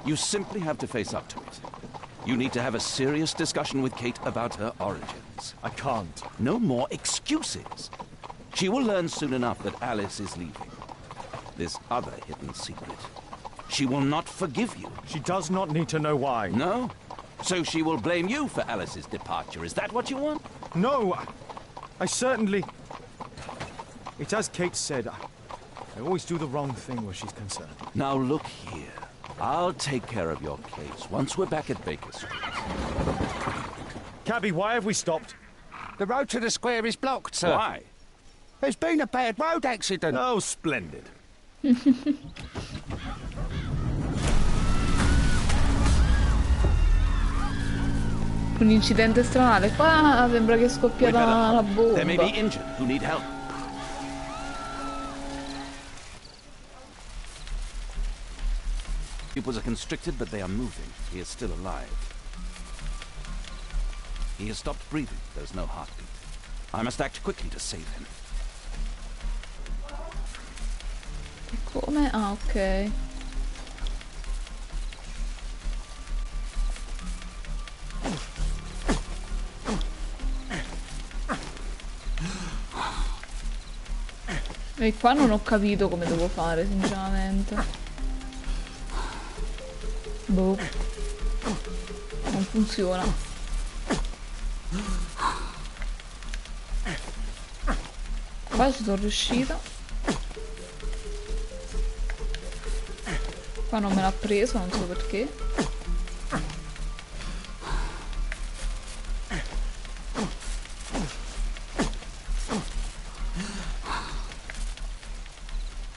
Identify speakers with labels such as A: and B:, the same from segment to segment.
A: You simply have to face up to it. You need to have a serious discussion with Kate about her origins.
B: I can't.
A: No more excuses. She will learn soon enough that Alice is leaving. This other hidden secret. She will not forgive you.
B: She does not need to know why.
A: No? So she will blame you for Alice's departure. Is that what you want?
B: No, I certainly... It's as Kate said, I always do the wrong thing where she's concerned.
A: Now look here. I'll take care of your case once we're back at Baker Street.
B: Cabby, why have we stopped?
C: The road to the square is blocked, sir.
A: Why?
C: There's been a bad road accident.
B: Oh, splendid.
D: Un incidente stradale. Qua sembra che è scoppiata la bomba.
A: There may be injured who need help. Pupils are constricted, but they are moving. He is still alive. He has stopped breathing. There's no heartbeat. I must act quickly to save him.
D: Come? Ah, ok. E qua non ho capito come devo fare, sinceramente. Boh. Non funziona. Qua ci sono riuscita. Qua non me l'ha preso, non so perché.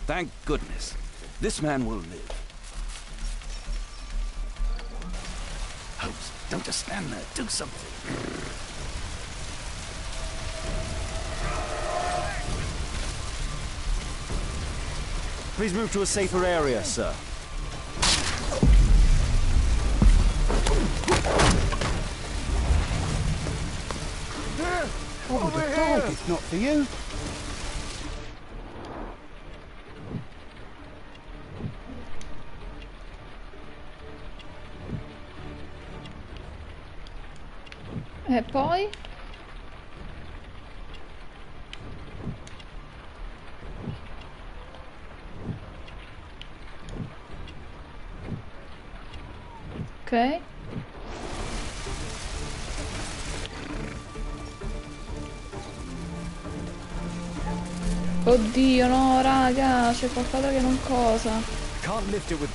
A: Thank goodness. This man will live. Holmes, don't just stand there. Do something.
B: Please move to a safer area, sir.
C: Oh, the dog, it's not for you.
D: E poi? Ok. Oddio, no, raga, c'è qualcosa che non cosa.
B: Can't lift it with...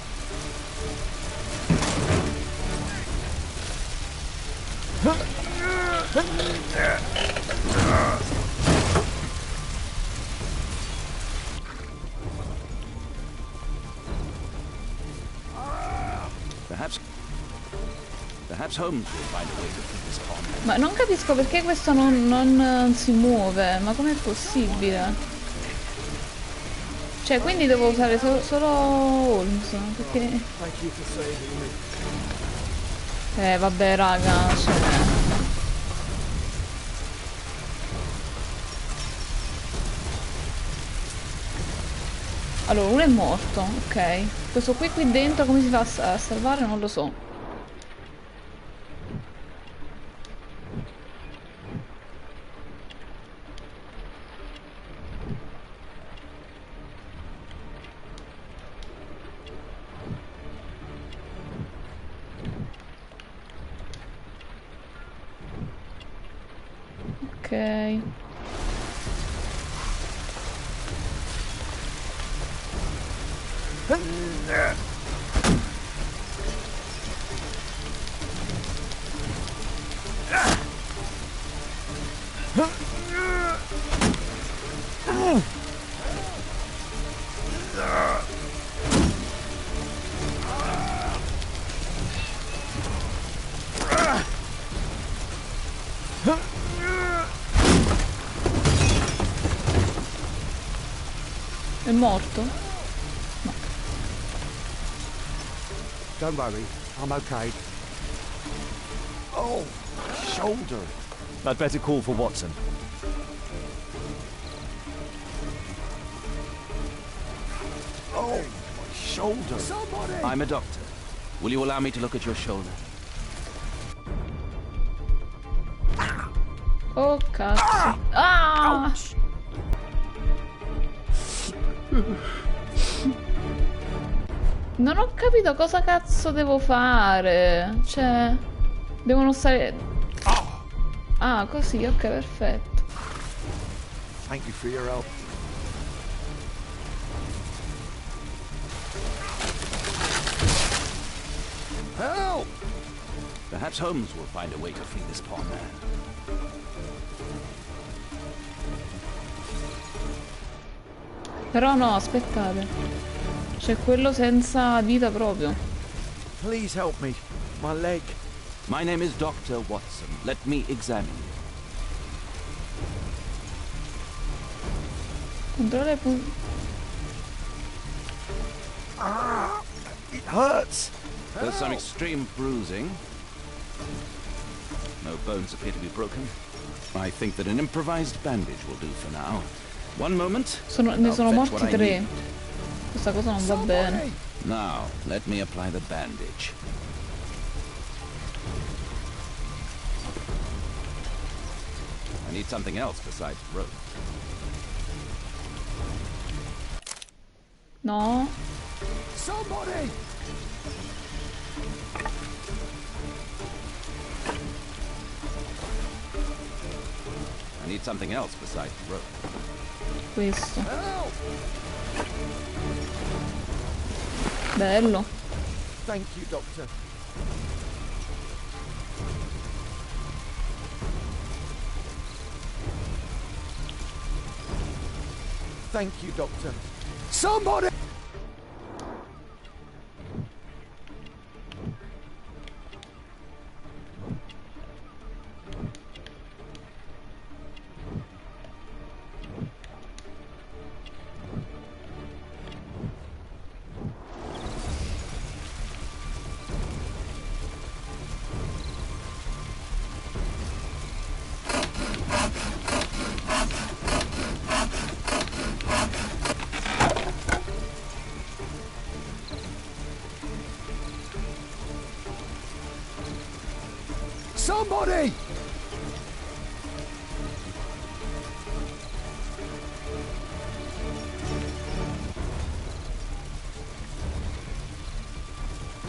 A: Perhaps Holmes will find a way to keep this calm.
D: Ma non capisco perché questo non si muove, ma com'è possibile? Cioè, quindi devo usare solo Holmes, perché... vabbè, raga, cioè... Allora, uno è morto, ok. Questo qui dentro come si fa a salvare non lo so. Ok. È morto? No.
C: Don't worry, I'm okay. Oh, shoulder.
B: I'd better call for Watson.
C: Oh, my shoulder.
A: I'm a doctor. Will you allow me to look at your shoulder?
D: Oh, cazzo. Ah! Non ho capito cosa cazzo devo fare. Cioè, devono stare... Ah, così, ok, perfetto.
B: Thank you for your help.
A: Help! Perhaps Holmes will find a way to free this poor man.
D: Però no, aspettate. C'è quello senza vita proprio.
B: Please help me. My leg.
A: My name is Dr. Watson. Let me examine you.
D: Controlla i punti.
B: Ah, it hurts.
A: There's some extreme bruising. No bones appear to be broken. I think that an improvised bandage will do for now. One moment.
D: Ne sono morti 3. Questa cosa non va bene.
A: Now, let me apply the bandage. I need something else besides rope.
D: No.
B: Somebody!
A: I need something else besides rope.
D: Questo. Bello.
B: Thank you, Doctor. Thank you, Doctor. Somebody! Somebody!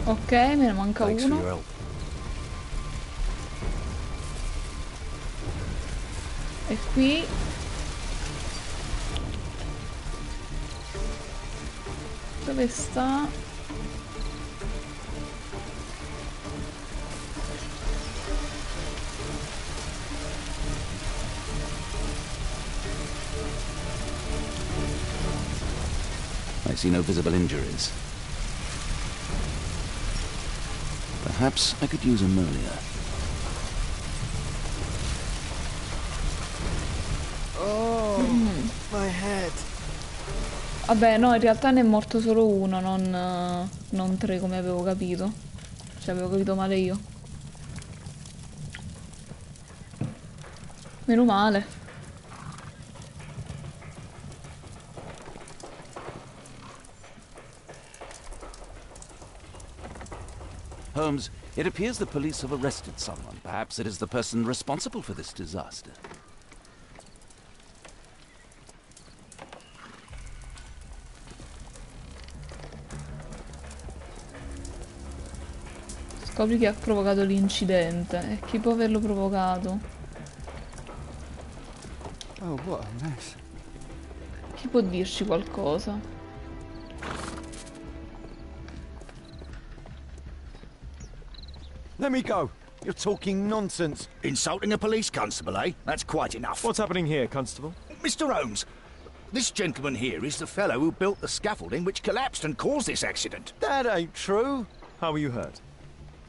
D: Ok, me ne manca
B: Thanks for your
D: uno.
B: help.
D: E qui. Dove sta?
A: I see no visible injuries. Perhaps I could use a Merlia.
B: Oh, my head.
D: Vabbè, no, in realtà ne è morto solo uno, non 3 come avevo capito. Cioè, avevo capito male io. Meno male.
A: Holmes, it appears the police have arrested someone. Perhaps it is the person responsible for this disaster.
D: Scopri chi ha provocato l'incidente. E chi può averlo provocato?
C: Oh, what a mess.
D: Chi può dirci qualcosa?
B: Let me go. You're talking nonsense.
E: Insulting a police constable, eh? That's quite enough.
B: What's happening here, Constable?
E: Mr. Holmes, this gentleman here is the fellow who built the scaffolding which collapsed and caused this accident.
B: That ain't true. How were you hurt?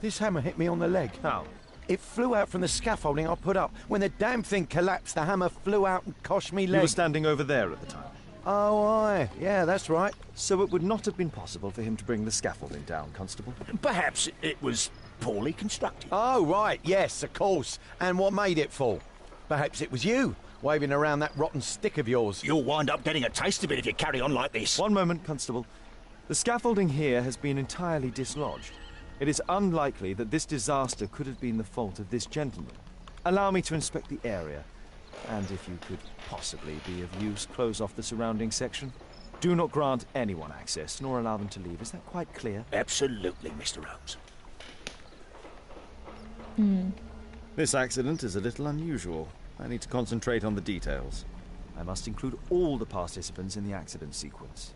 B: This hammer hit me on the leg. How? It flew out from the scaffolding I put up. When the damn thing collapsed, the hammer flew out and cost me leg.
F: You were standing over there at the time.
B: Oh, aye. Yeah, that's right.
F: So it would not have been possible for him to bring the scaffolding down, Constable?
E: Perhaps it was poorly constructed.
B: Oh, right. Yes, of course. And what made it fall? Perhaps it was you, waving around that rotten stick of yours.
E: You'll wind up getting a taste of it if you carry on like this.
F: One moment, Constable. The scaffolding here has been entirely dislodged. It is unlikely that this disaster could have been the fault of this gentleman. Allow me to inspect the area. And if you could possibly be of use, close off the surrounding section. Do not grant anyone access, nor allow them to leave. Is that quite clear?
E: Absolutely, Mr. Holmes.
F: This accident is a little unusual. I need to concentrate on the details. I must include all the participants in the accident sequence.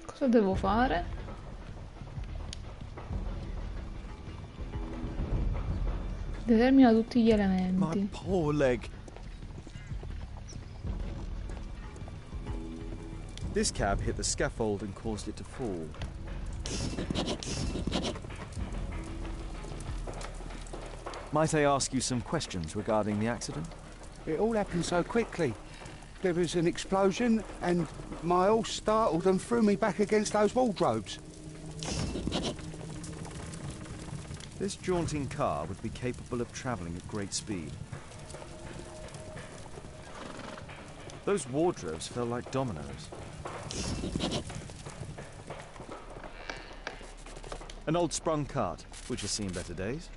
D: Cosa devo fare? Determina tutti gli elementi.
B: My poor leg.
F: This cab hit the scaffold and caused it to fall. Might I ask you some questions regarding the accident?
C: It all happened so quickly. There was an explosion, and my horse startled and threw me back against those wardrobes.
F: This jaunting car would be capable of travelling at great speed. Those wardrobes fell like dominoes. An old sprung cart, which has seen better days.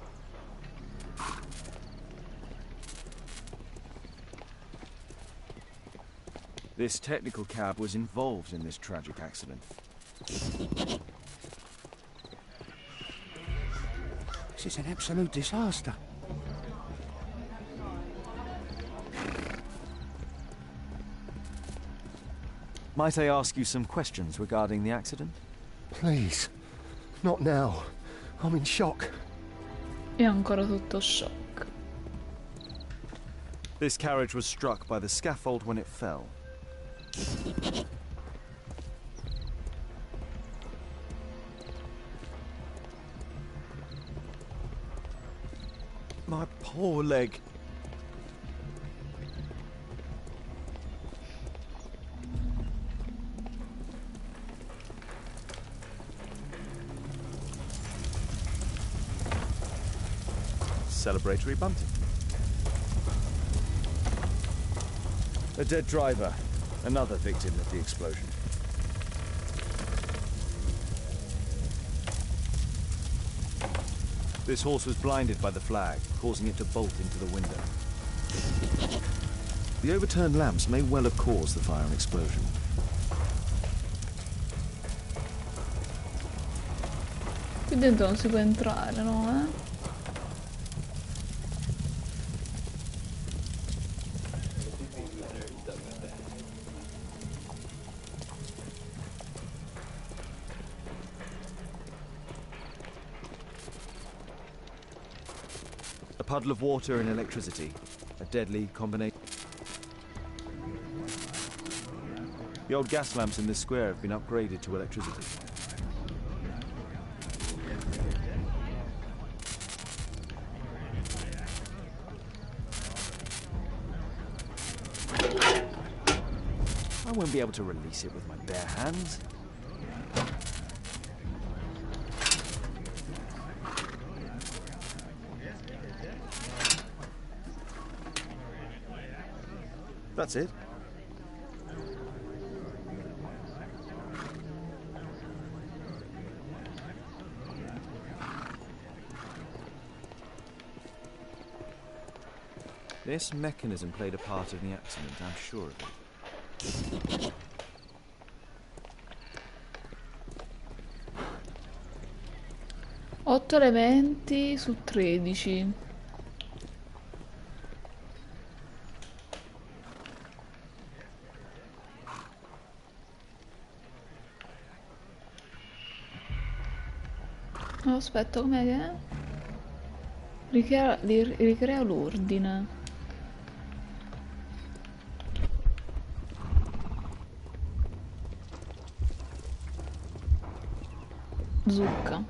F: This technical cab was involved in this tragic accident.
C: This is an absolute disaster.
F: Might I ask you some questions regarding the accident?
G: Please. Not now. I'm in shock.
D: È ancora tutto shock.
F: This carriage was struck by the scaffold when it fell.
B: My poor leg.
F: Celebratory bunting. A dead driver. Another victim of the explosion. This horse was blinded by the flag, causing it to bolt into the window. The overturned lamps may well have caused the fire and explosion.
D: Qui dentro non si può entrare, no?
F: A puddle of water and electricity. A deadly combination. The old gas lamps in this square have been upgraded to electricity. I won't be able to release it with my bare hands. That's it. This mechanism played a part in the accident, I'm sure of it.
D: 8 elementi su 13. Oh, aspetta, com'è che è? Ricrea l'ordine. Zucca.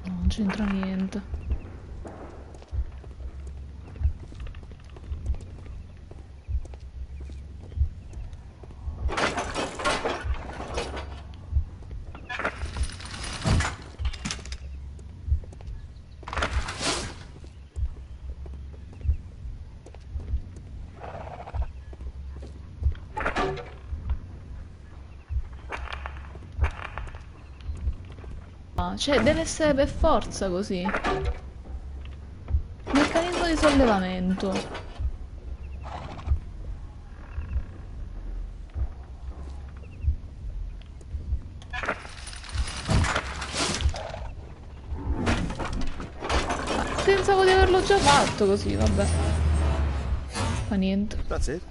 D: No, non c'entra niente. Cioè, deve essere per forza così. Meccanismo di sollevamento. Pensavo di averlo già fatto così, vabbè. Fa niente.
F: That's it.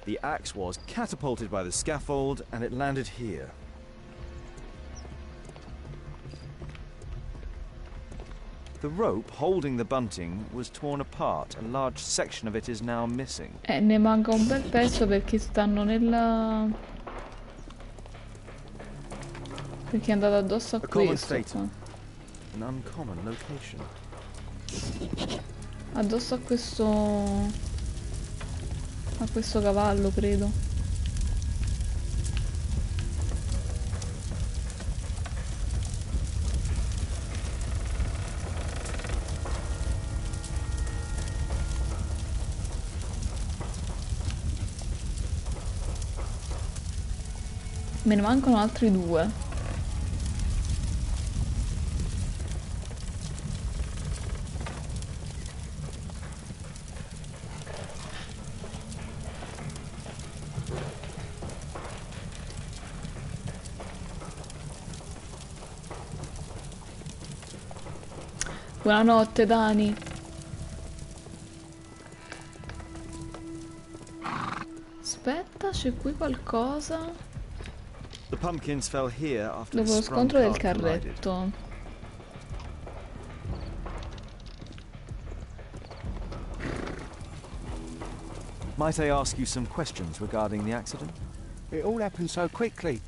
F: The axe was catapulted by the scaffold and it landed here. The rope holding the bunting was torn apart. A large section of it is now missing.
D: Ne manca un bel pezzo perché stanno nella... Perché è andato addosso a questo qua.
F: An uncommon location.
D: Addosso a questo... A questo cavallo, credo. Me ne mancano altri due. Buonanotte, Dani. Aspetta, c'è qui qualcosa.
F: The pumpkins fell here after
D: Dopo
F: the
D: lo
F: sprung
D: scontro del
F: cart collided.
D: carretto.
F: Might I ask you some questions regarding the accident?
C: It all happened so quickly.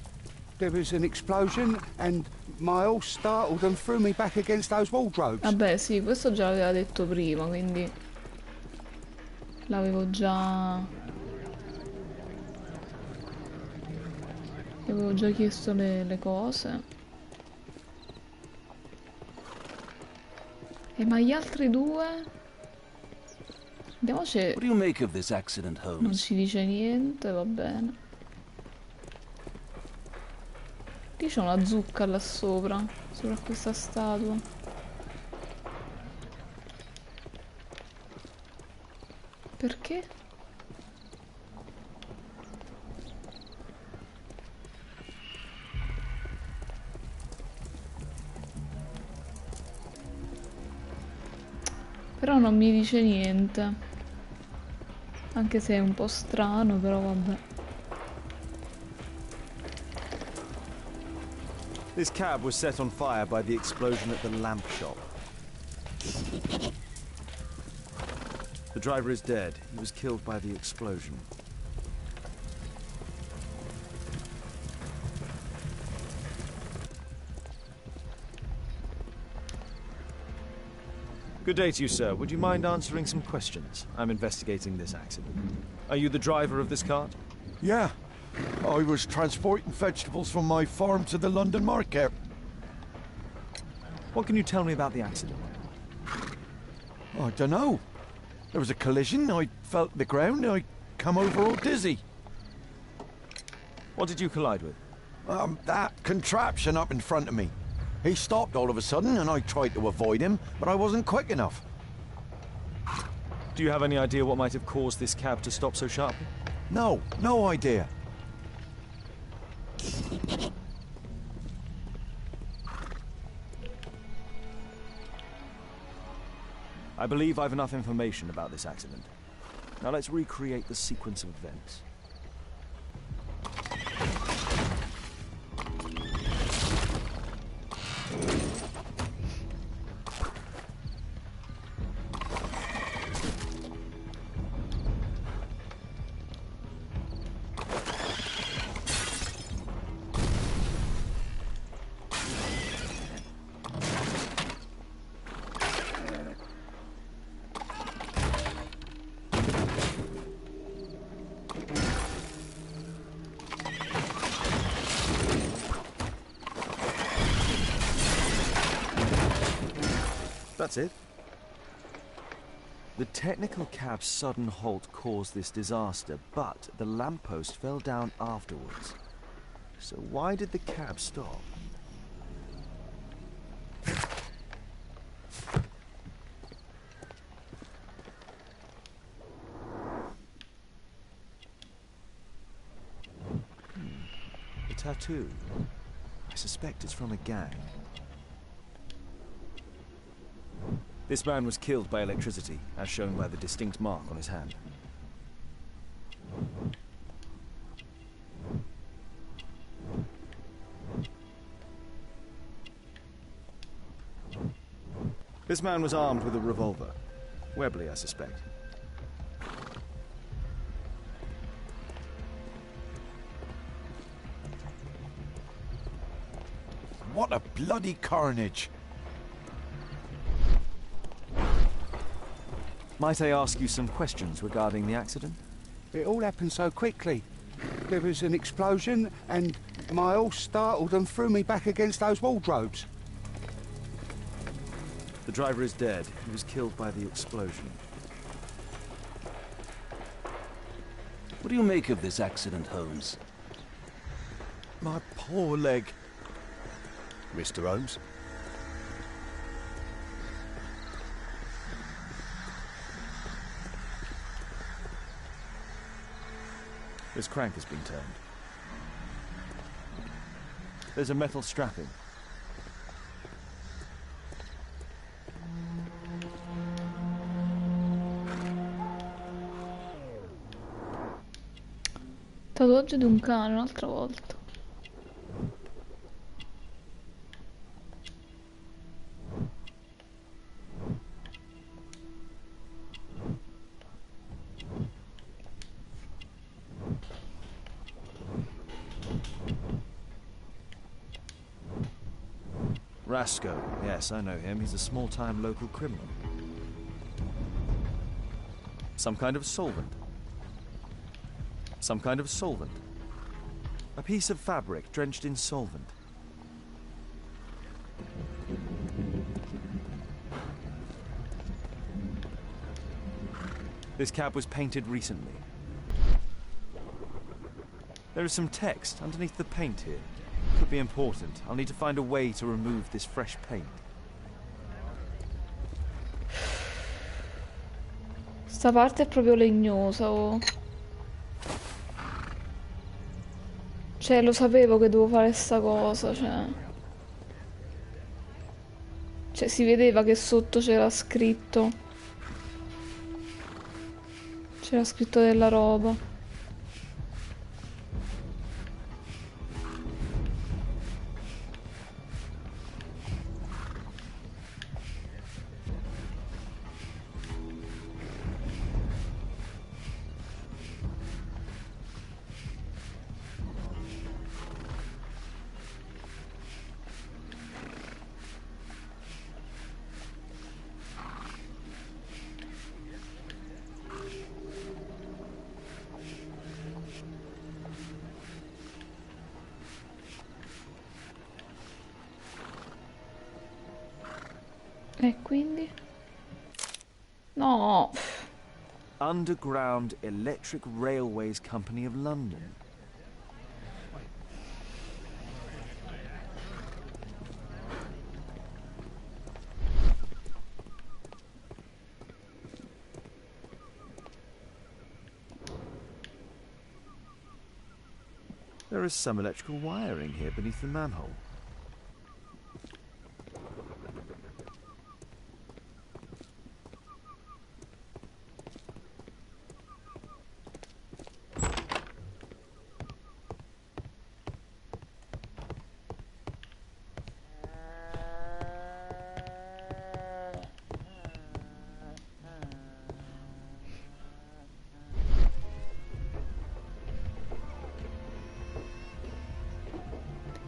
C: There was an explosion and my horse startled and threw me back against those wardrobes.
D: Vabbè, sì, questo già l'aveva detto prima, quindi l'avevo già... Gli avevo già chiesto le cose. E ma gli altri due? Vediamo se
A: What do you make of this accident,
D: non
A: Holmes?
D: ci dice niente, va bene. Lì c'è una zucca là sopra, sopra questa statua. Perché? Però non mi dice niente. Anche se è un po' strano, però vabbè.
F: This cab was set on fire by the explosion at the lamp shop. The driver is dead. He was killed by the explosion. Good day to you, sir. Would you mind answering some questions? I'm investigating this accident. Are you the driver of this cart?
B: Yeah. I was transporting vegetables from my farm to the London market.
F: What can you tell me about the accident?
B: I don't know. There was a collision, I felt the ground, I come over all dizzy.
F: What did you collide with?
B: That contraption up in front of me. He stopped all of a sudden and I tried to avoid him, but I wasn't quick enough.
F: Do you have any idea what might have caused this cab to stop so sharply?
B: No, no idea.
F: I believe I've enough information about this accident. Now let's recreate the sequence of events. That's it. The technical cab's sudden halt caused this disaster, but the lamppost fell down afterwards. So why did the cab stop? A tattoo. I suspect it's from a gang. This man was killed by electricity, as shown by the distinct mark on his hand. This man was armed with a revolver. Webley, I suspect.
B: What a bloody carnage!
F: Might I ask you some questions regarding the accident?
C: It all happened so quickly. There was an explosion, and my horse startled and threw me back against those wardrobes.
F: The driver is dead. He was killed by the explosion.
A: What do you make of this accident, Holmes?
B: My poor leg.
G: Mr. Holmes?
F: This crank has been turned. There's a metal strapping.
D: Tatuaggio di un cane un'altra volta.
F: Rasco. Yes, I know him. He's a small-time local criminal. Some kind of solvent. Some kind of solvent. A piece of fabric drenched in solvent. This cab was painted recently. There is some text underneath the paint here. Could be important. I'll need to find a way to remove this fresh paint.
D: Sta parte è proprio legnosa, oh. Cioè, lo sapevo che dovevo fare sta cosa, Cioè, si vedeva che sotto c'era scritto. C'era scritto della roba. E quindi? No!
F: Underground Electric Railways Company of London. There is some electrical wiring here beneath the manhole.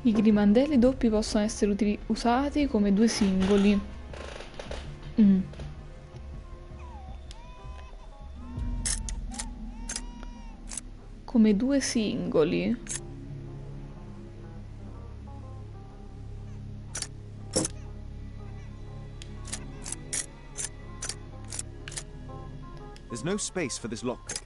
D: I grimandelli doppi possono essere usati come due singoli. Come due singoli.
F: There's no space for this lockpick.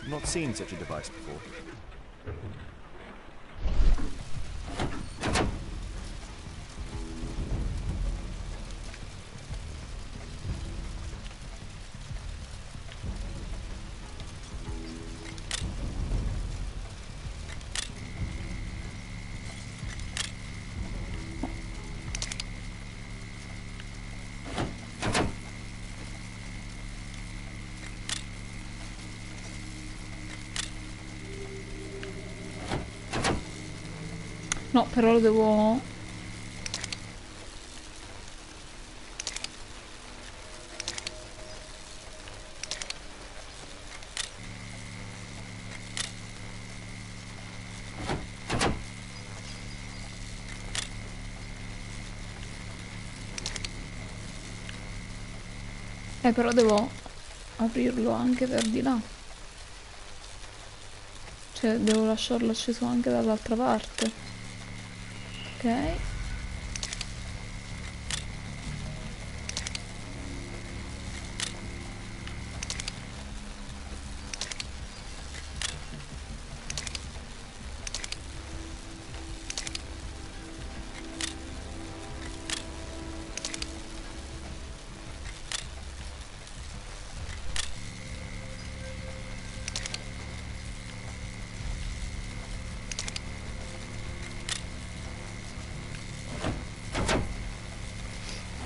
F: Not seen such a device before.
D: No, però lo devo... però devo aprirlo anche per di là. Cioè, devo lasciarlo acceso anche dall'altra parte. Ok.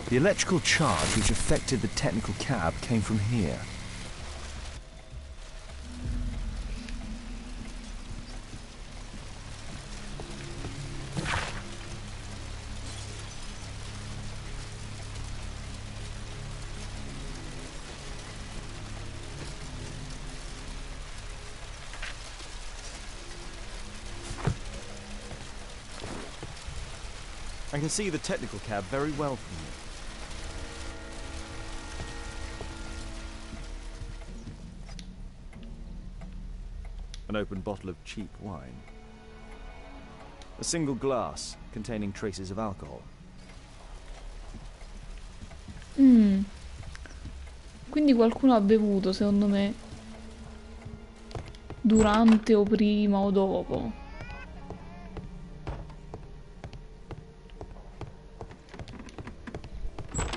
F: The electrical charge which affected the technical cab came from here. I can see the technical cab very well from here. An open bottle of cheap wine. A single glass containing traces of alcohol.
D: Quindi qualcuno ha bevuto, secondo me, durante o prima o dopo.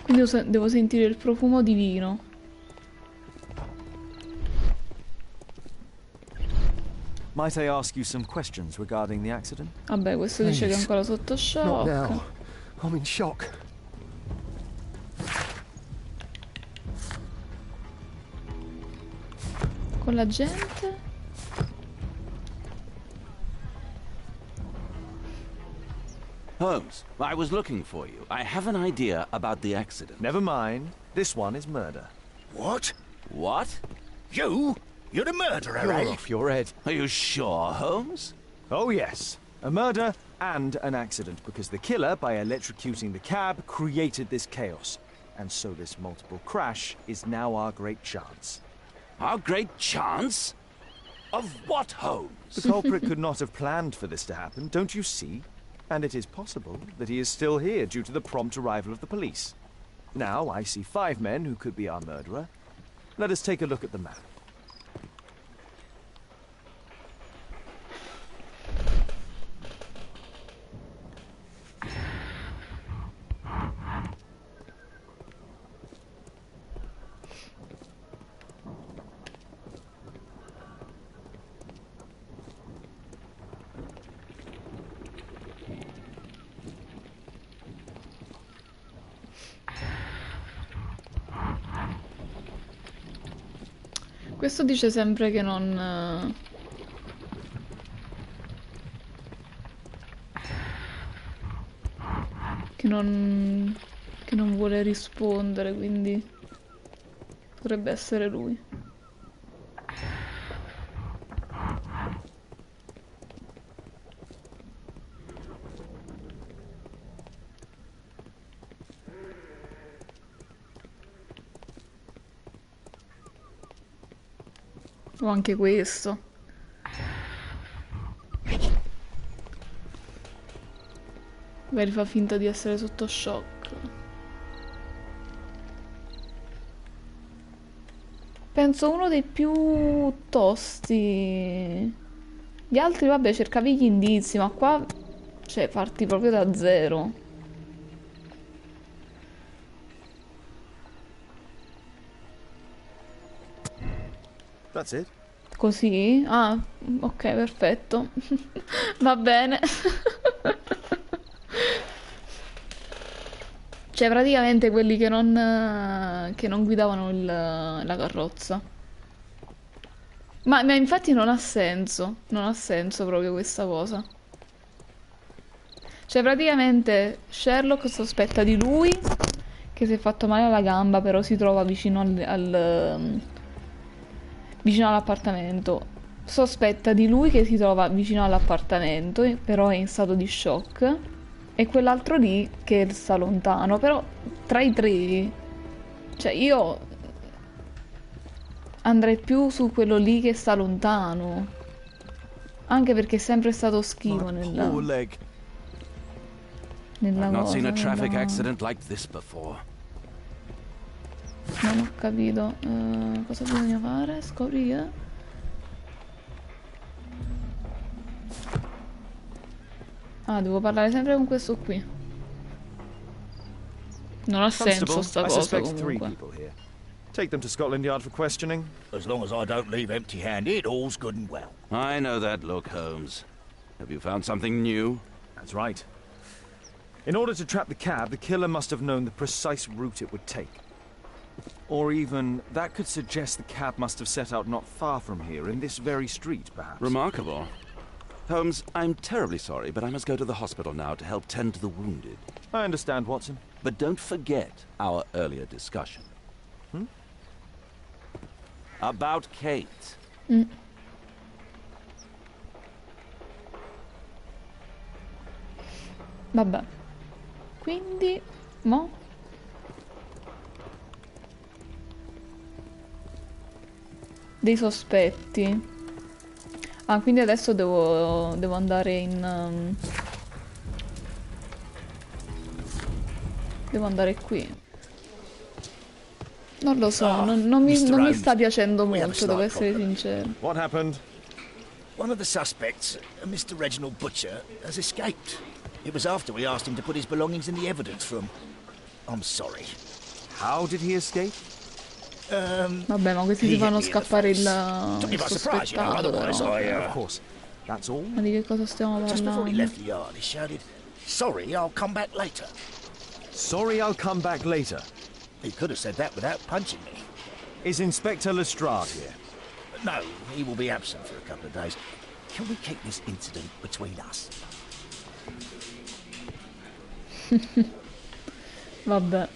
D: Quindi devo sentire il profumo di vino.
F: Might I ask you some questions regarding the accident?
D: Vabbè, questo dice che è ancora sotto
G: Not
D: shock.
G: now. I'm in shock.
D: Con la gente?
A: Holmes, I was looking for you. I have an idea about the accident.
F: Never mind. This one is murder.
E: What?
A: What?
E: You? You're a murderer,
B: You're
E: eh?
B: off your head.
A: Are you sure, Holmes?
F: Oh yes. A murder and an accident, because the killer, by electrocuting the cab, created this chaos. And so this multiple crash is now our great chance.
A: Our great chance? Of what, Holmes?
F: The culprit could not have planned for this to happen, don't you see? And it is possible that he is still here due to the prompt arrival of the police. Now I see 5 men who could be our murderer. Let us take a look at the map.
D: Questo dice sempre che non che non vuole rispondere, quindi potrebbe essere lui. O anche questo. Magari fa finta di essere sotto shock. Penso uno dei più tosti. Gli altri, vabbè, cercavi gli indizi, ma qua, cioè, parti proprio da zero.
F: That's it.
D: Così? Ah, ok, perfetto. Va bene. Cioè, praticamente quelli che non guidavano la carrozza. Ma infatti non ha senso. Non ha senso proprio questa cosa. Cioè, praticamente Sherlock sospetta di lui che si è fatto male alla gamba, però si trova vicino vicino all'appartamento. Sospetta di lui che si trova vicino all'appartamento, però è in stato di shock. E quell'altro lì che sta lontano. Però tra i tre, cioè io andrei più su quello lì che sta lontano. Anche perché è sempre stato schivo nella
A: I've not
D: cosa,
A: seen a traffic accident like this before.
D: Non ho capito. Cosa bisogna fare? Scoprire? Ah, devo parlare sempre con questo qui. Non ha senso sta
F: I
D: cosa
F: suspect 3
D: comunque.
F: people here. Take them to Scotland Yard for questioning.
E: As long as I don't leave empty-handed, all's good and well.
A: I know that look, Holmes. Have you found something new?
F: That's right. In order to trap the cab, the killer must have known the precise route it would take. Or even, that could suggest the cab must have set out not far from here, in this very street, perhaps.
A: Remarkable. Holmes, I'm terribly sorry, but I must go to the hospital now to help tend to the wounded.
F: I understand, Watson.
A: But don't forget our earlier discussion. About Kate.
D: Vabbè. Quindi, mo? Dei sospetti. Ah, quindi adesso devo andare in... devo andare qui. Non lo so, non mi sta piacendo molto, devo essere sincero.
F: What happened?
E: One of the suspects, Mr. Reginald Butcher, has escaped. It was after we asked him to put his belongings in the evidence room. I'm sorry.
F: How did he escape?
D: Vabbè, ma questi si fanno scappare il sospettato, però.
F: Of course. That's all?
D: Ma di che cosa stiamo
E: Just before he
D: parlando?
E: left the yard, he shouted, "Sorry, I'll come back later."
F: Sorry, I'll come back later.
E: He could have said that without punching me.
F: Is Inspector Lestrade here?
E: No, he will be absent for a couple of days. Can we keep this incident between us?
D: Vabbè.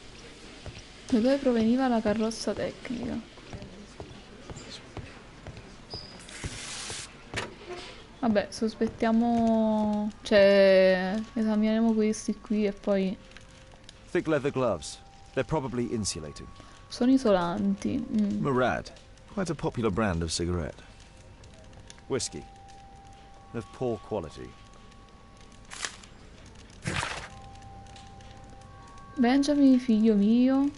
D: Da dove proveniva la carrozza tecnica? Vabbè, sospettiamo... cioè, esaminiamo questi qui e poi...
F: Thick leather gloves. They're probably insulated.
D: Sono isolanti.
F: Murad. Quite a popular brand of cigarette. Whiskey. Of poor quality.
D: Benjamin, figlio mio,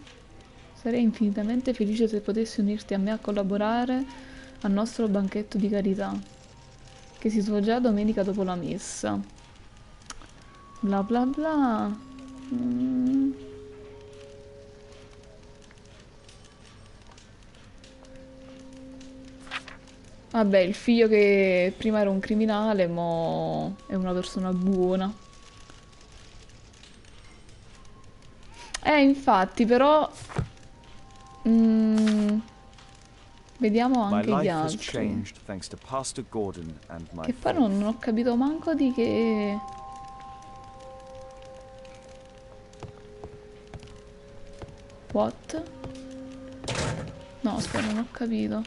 D: sarei infinitamente felice se potessi unirti a me a collaborare al nostro banchetto di carità, che si svolgerà domenica dopo la messa. Bla bla bla. Vabbè, il figlio che prima era un criminale, mo è una persona buona. Infatti, però... vediamo anche gli altri. Che poi non ho capito manco di che... What? No, aspetta, non ho capito.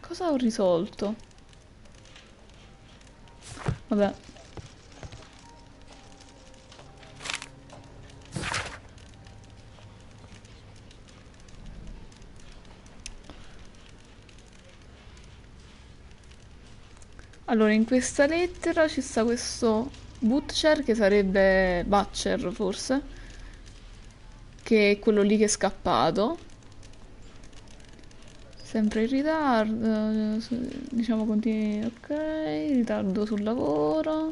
D: Cosa ho risolto? Vabbè. Allora, in questa lettera ci sta questo Butcher, che sarebbe Butcher forse, che è quello lì che è scappato. Sempre in ritardo, diciamo continui, ok, ritardo sul lavoro.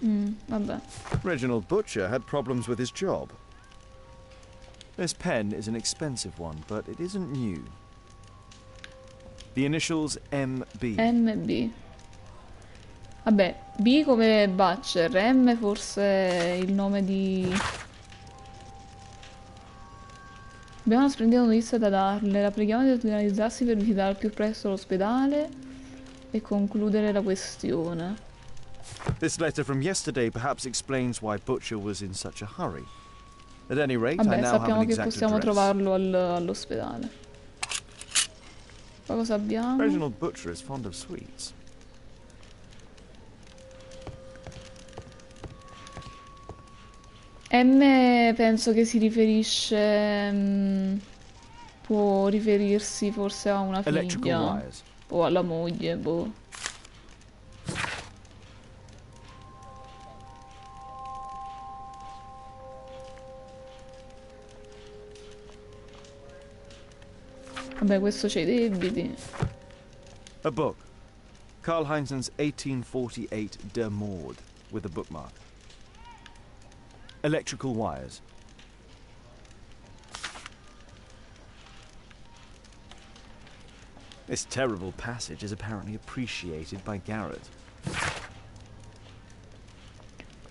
D: Vabbè.
F: Reginald Butcher had problems with his job. This pen is an expensive one, but it isn't new. The initials MB.
D: MB. Vabbè, B come Butcher, M forse è il nome di... Abbiamo una splendida notizia da darle. La preghiamo di organizzarsi per visitare al più presto l'ospedale e concludere la questione.
F: This letter from yesterday perhaps explains why Butcher was in such a hurry. At any rate, I
D: Vabbè,
F: now have
D: sappiamo
F: an
D: che
F: exact
D: possiamo
F: address.
D: trovarlo all'ospedale. Poi cosa abbiamo?
F: Reginald Butcher is fond of sweets.
D: M penso che si riferisce... può riferirsi forse a una
F: Electrical
D: figlia
F: wires.
D: o alla moglie, boh. Vabbè, questo c'è i debiti.
F: A book. Karl Heinzen's 1848 Der Mord, with a bookmark. Electrical wires. This terrible passage is apparently appreciated by Garrett.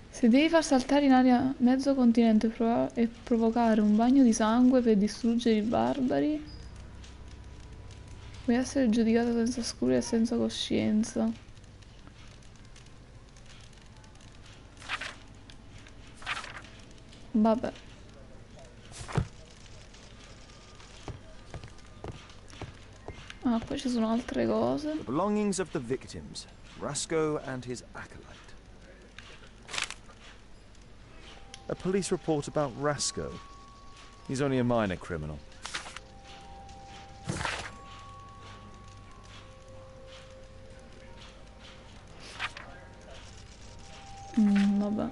D: Se devi far saltare in aria mezzo continente e provocare un bagno di sangue per distruggere i barbari, puoi essere giudicato senza scrupoli e senza coscienza. Vabbè. Ah, poi ci sono altre cose.
F: The belongings of the victims, Rasco and his acolyte. A police report about Rasco. He's only a minor criminal.
D: Vabbè.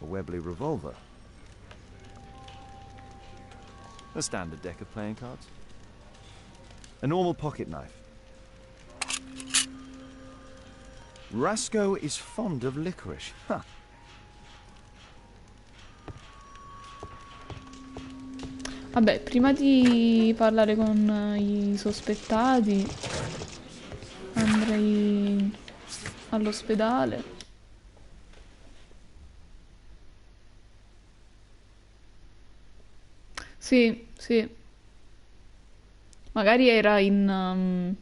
F: A Webley revolver. A standard deck of playing cards. A normal pocket knife. Rasco is fond of licorice. Huh.
D: Vabbè, prima di parlare con i sospettati andrei all'ospedale. Sì, sì. Magari era in...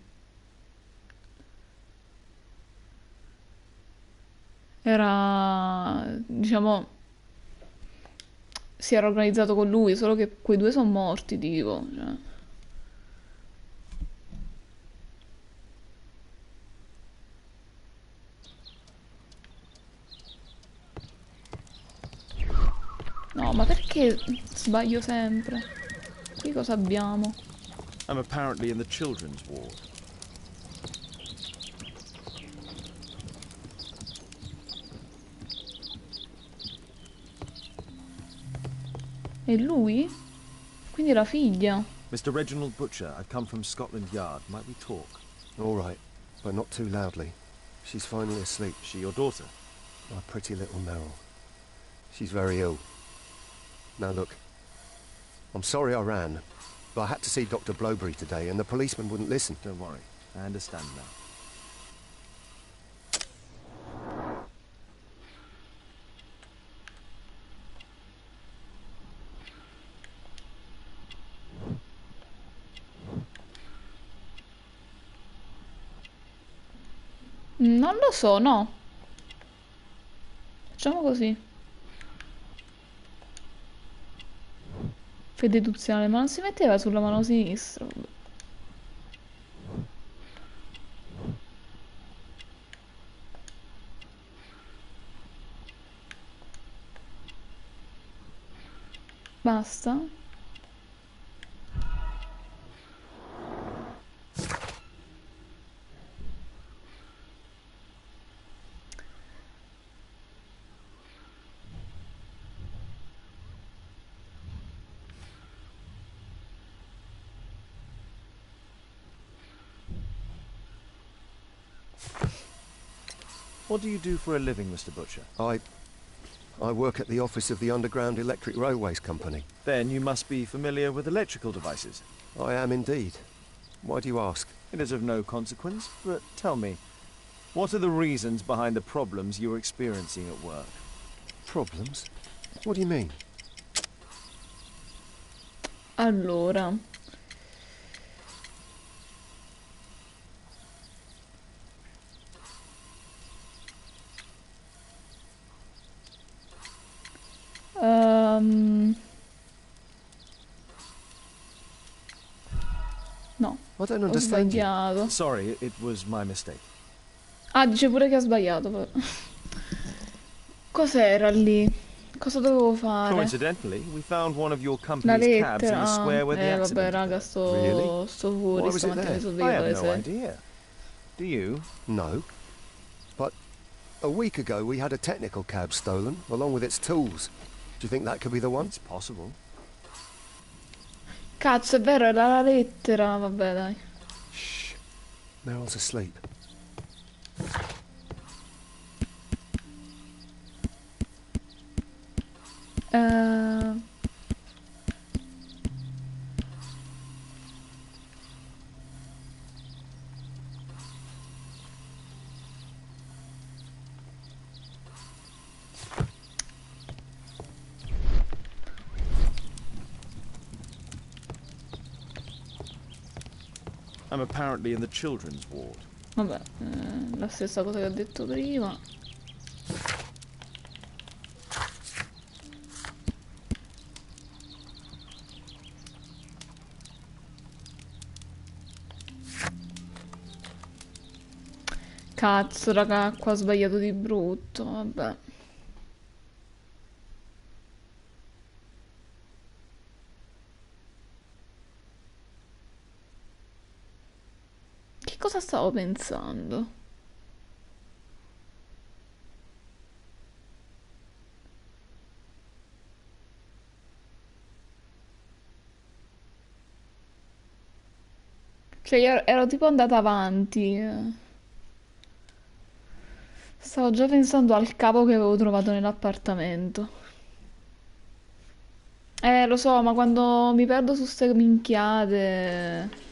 D: era... diciamo... si era organizzato con lui, solo che quei due sono morti, dico. Cioè. No, ma perché sbaglio sempre? Qui cosa abbiamo?
F: I'm apparently in the children's ward.
D: E lui? Quindi la figlia.
F: Mr. Reginald Butcher, I've come from Scotland Yard. Might we talk?
G: All right, but not too loudly. She's finally asleep.
F: Is she your daughter?
G: My pretty little Meryl. She's very ill. Now look, I'm sorry I ran, but I had to see Dr. Blowberry today and the policeman wouldn't listen.
F: Don't worry. I understand now.
D: Non lo so, no. Facciamo così. Fededuzionale, ma non si metteva sulla mano sinistra. Vabbè. Basta.
F: What do you do for a living, Mr. Butcher?
G: I work at the office of the Underground Electric Railways Company.
F: Then you must be familiar with electrical devices.
G: I am indeed. Why do you ask?
F: It is of no consequence, but tell me, what are the reasons behind the problems you're experiencing at work?
G: Problems? What do you mean?
D: Allora. No,
G: I don't
D: ho
G: understand you.
D: sbagliato.
F: Sorry, it was my mistake.
D: Ah, dice pure che ha sbagliato. Però. Cos'era lì? Cosa dovevo fare?
F: Coincidentally, we found one of your
D: La
F: company's cabs in
D: lettera.
F: the square where the
D: Vabbè,
F: accident
D: raga,
F: occurred.
G: Really?
D: sto
G: Why
D: fuori
G: was it
D: stamattina
G: there?
D: sono
F: I
D: svegliata
F: have
D: alle
F: no
D: 6.
F: idea. Do you?
G: No. But a week ago we had a technical cab stolen, along with its tools. Do you think that could be the one?
F: It's possible.
D: Cazzo, è vero, era la lettera. Vabbè, dai.
G: Shh. Meryl's asleep.
D: Eh...
F: I'm apparently in the children's ward.
D: Vabbè, la stessa cosa che ho detto prima. Cazzo, raga, qua ho sbagliato di brutto, vabbè. Che cosa stavo pensando? Cioè, io ero tipo andata avanti. Stavo già pensando al capo che avevo trovato nell'appartamento. Lo so, ma quando mi perdo su ste minchiate...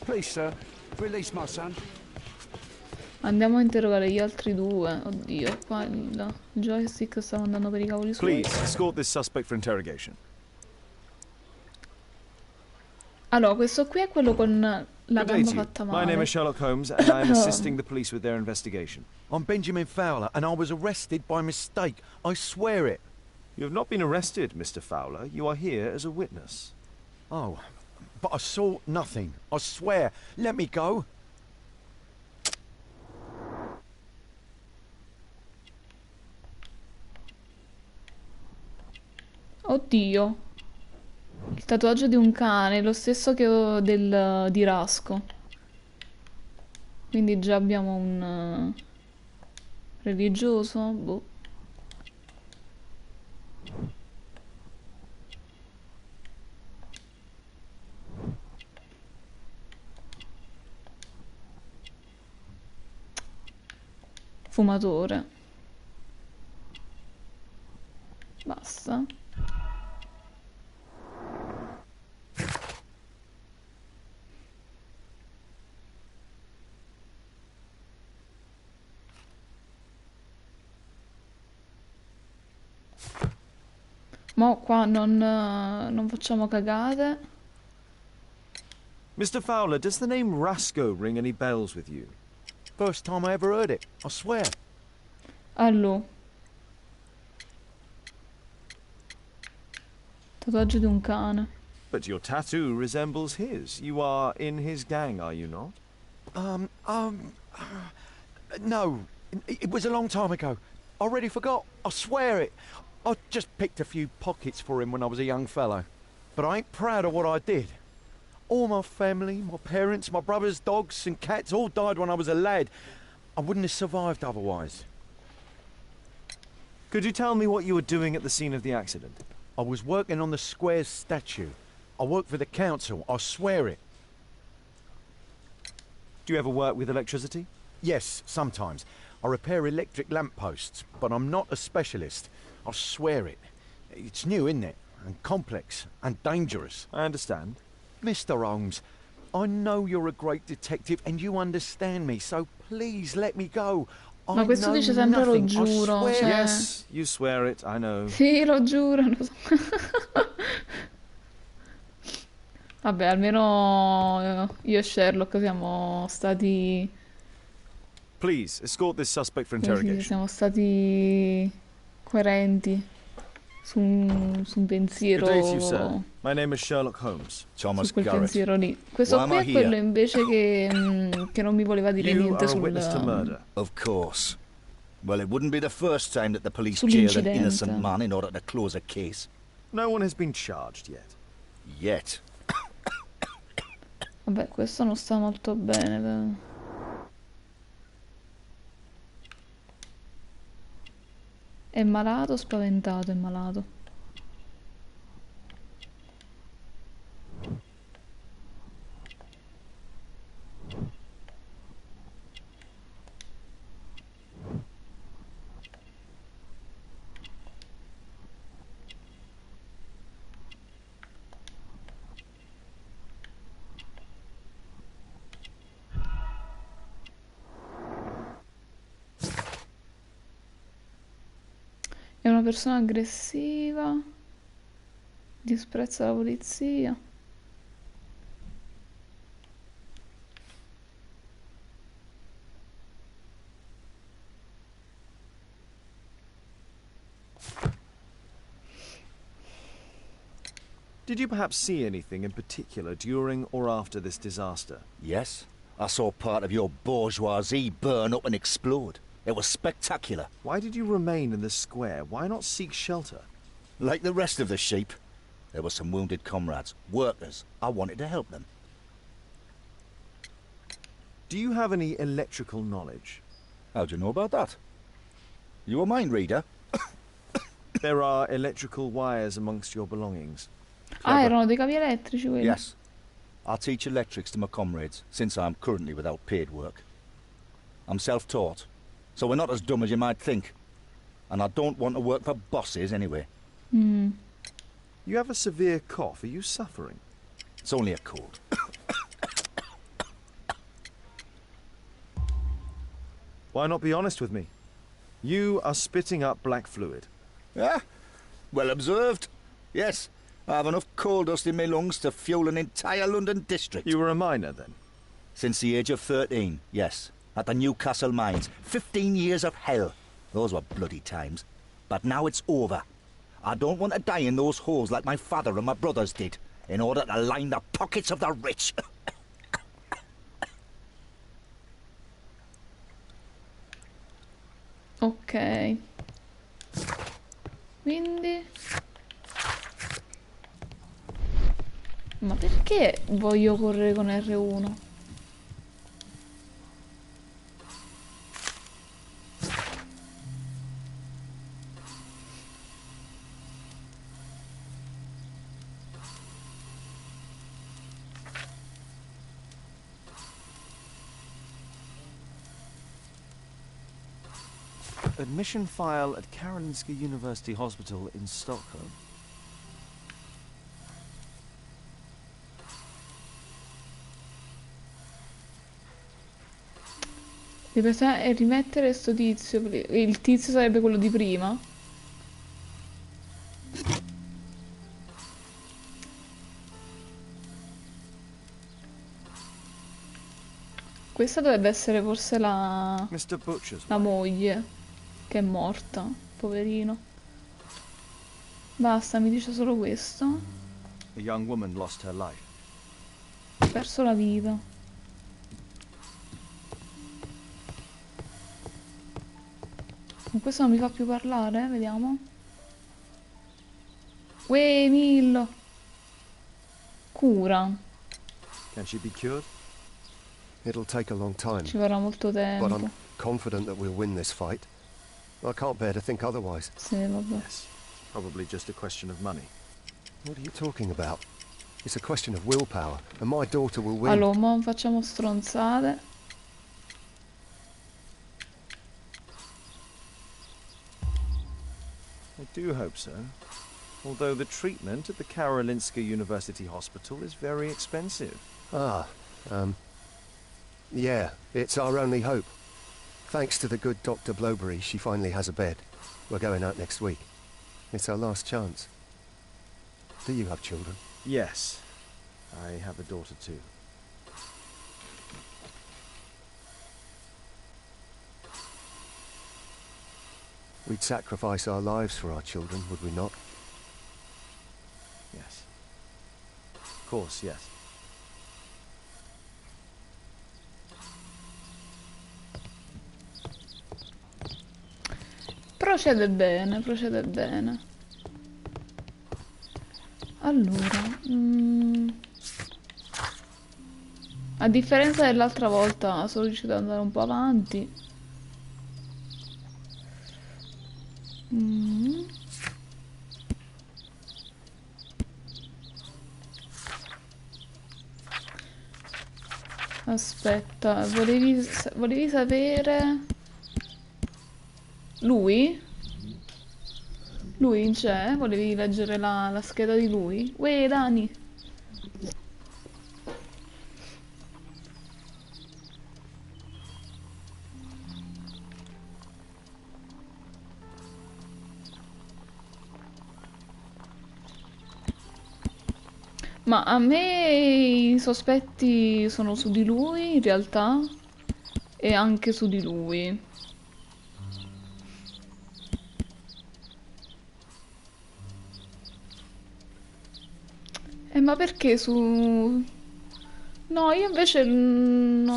C: Please, sir, release my son.
D: Andiamo a interrogare gli altri due. Oddio, qua il joystick stava andando per i cavoli suoi.
F: Please, escort this suspect for interrogation.
D: Allora, questo qui è quello con la
F: Good day
D: gamba
F: to you.
D: fatta
F: My name
D: male.
F: is Sherlock Holmes, and I am assisting the police with their investigation.
B: I'm Benjamin Fowler, and I was arrested by mistake. I swear it.
F: You have not been arrested, Mr. Fowler. You are here as a witness.
B: Oh, but I saw nothing. I swear. Let me go.
D: Oddio. Il tatuaggio di un cane, lo stesso che ho di Rasco. Quindi già abbiamo un religioso, boh. Fumatore. Basta. Mo qua non facciamo cagate.
F: Mr. Fowler, does the name Rasco ring any bells with you?
B: first time I ever heard it, I swear.
D: Allora. Tatuaggio di un cane.
F: But your tattoo resembles his. You are in his gang, are you not?
B: No. It was a long time ago. I already forgot. I swear it. I just picked a few pockets for him when I was a young fellow. But I ain't proud of what I did. All my family, my parents, my brothers, dogs and cats all died when I was a lad. I wouldn't have survived otherwise.
F: Could you tell me what you were doing at the scene of the accident?
B: I was working on the square's statue. I work for the council, I swear it.
F: Do you ever work with electricity?
B: Yes, sometimes. I repair electric lampposts, but I'm not a specialist. I swear it. It's new, isn't it? And complex, and dangerous.
F: I understand.
B: Mr. Holmes, I know you're a great detective and you understand me, so please let me go.
D: Ma questo dice sempre lo giuro, cioè...
F: Yes, you swear it, I know.
D: Sì, lo giuro, lo so. Vabbè, almeno io e Sherlock siamo stati...
F: Please, escort this suspect for
D: Sì,
F: interrogation.
D: siamo stati coerenti su un pensiero...
F: Good day to you, sir. My name is Sherlock Holmes.
E: Thomas
D: su quel
E: Garrett.
D: pensiero lì. Questo
E: Why am
D: qui
E: I
D: è quello
E: here?
D: invece che non mi voleva dire
F: You
D: niente
F: are a witness to murder.
E: Of course. Well, it wouldn't be the first time that the police jailed an innocent man in order to close a case.
F: No one has been charged yet.
E: Yet.
D: Vabbè, questo non sta molto bene. È malato o spaventato? È malato. È una persona aggressiva, disprezza la polizia.
F: Did you perhaps see anything in particular during or after this disaster?
E: Yes. I saw part of your bourgeoisie burn up and explode. It was spectacular.
F: Why did you remain in the square? Why not seek shelter?
E: Like the rest of the sheep. There were some wounded comrades, workers. I wanted to help them.
F: Do you have any electrical knowledge?
E: How do you know about that? You a mind reader?
F: There are electrical wires amongst your belongings.
D: Ah, erano dei cavi elettrici quelli.
E: Yes. I teach electrics to my comrades, since I'm currently without paid work. I'm self-taught, so we're not as dumb as you might think. And I don't want to work for bosses anyway.
D: Mm.
F: You have a severe cough. Are you suffering?
E: It's only a cold.
F: Why not be honest with me? You are spitting up black fluid.
E: Ah, well observed. Yes, I have enough coal dust in my lungs to fuel an entire London district.
F: You were a miner then?
E: Since the age of 13, yes. At the Newcastle mines. 15 years of hell. Those were bloody times. But now it's over. I don't want to die in those holes like my father and my brothers did, in order to line the pockets of the rich.
D: Ok. Quindi... Ma perché voglio correre con R1?
F: Admission file at Karolinska University Hospital in Stockholm.
D: E rimettere sto tizio. Il tizio sarebbe quello di prima. Questa dovrebbe essere forse la
F: Mr. Butcher's
D: la
F: wife.
D: moglie, che è morta, poverino. Basta, mi dice solo questo.
F: A young woman lost her life.
D: Ha perso la vita. Ma questo non mi fa più parlare, vediamo. Uè, Millo. Cura.
F: Can she be cured?
G: It'll take a long time,
D: Ci vorrà molto
G: but I'm
D: tempo.
G: confident that we'll win this fight. I can't bear to think otherwise.
D: Sì, vabbè.
F: Yes. Probably just a question of money.
G: What are you talking about? It's a question of willpower, and my daughter will win.
D: Allora, mo non facciamo stronzate.
F: I do hope so. Although the treatment at the Karolinska University Hospital is very expensive.
G: Yeah, it's our only hope. Thanks to the good Dr. Blowberry, she finally has a bed. We're going out next week. It's our last chance. Do you have children?
F: Yes. I have a daughter too.
G: We'd sacrifice our lives for our children, would we not?
F: Yes. Of course, yes.
D: Procede bene, procede bene. Allora, a differenza dell'altra volta sono riuscita ad andare un po' avanti. Aspetta, volevi sapere... Lui? Lui c'è? Volevi leggere la scheda di lui? Uè, Dani! Ma a me i sospetti sono su di lui, in realtà, e anche su di lui. Ma perché su... No, io invece non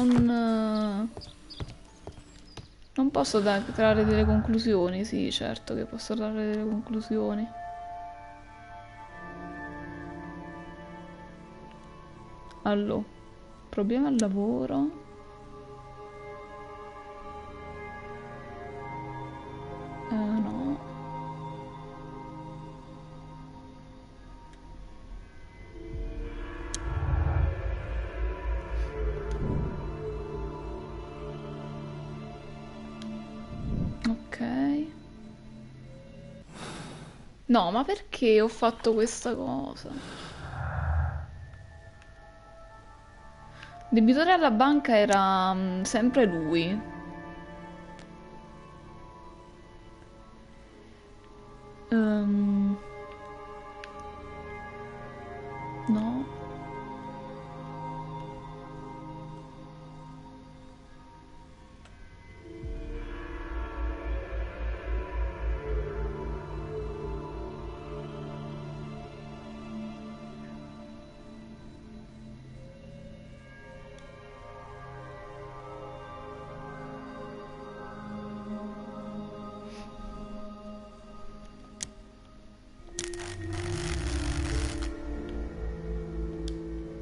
D: posso trarre delle conclusioni. Sì, certo che posso trarre delle conclusioni. Allora, problema al lavoro. No. Ok. No, ma perché ho fatto questa cosa? Debitore alla banca era sempre lui. No.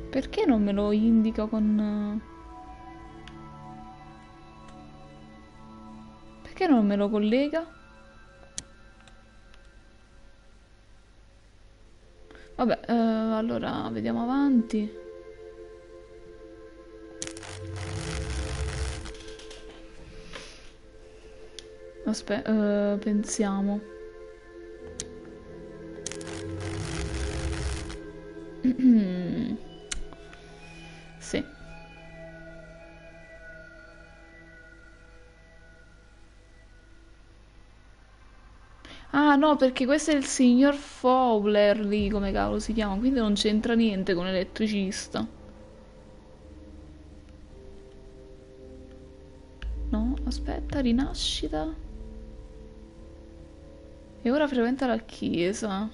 D: Perché non me lo indica con... Perché non me lo collega? Vabbè, allora vediamo avanti. Aspetta, pensiamo. Sì. Ah no, perché questo è il signor Fowler lì, come cavolo si chiama, quindi non c'entra niente con l'elettricista. Aspetta, rinascita. E ora frequenta la chiesa.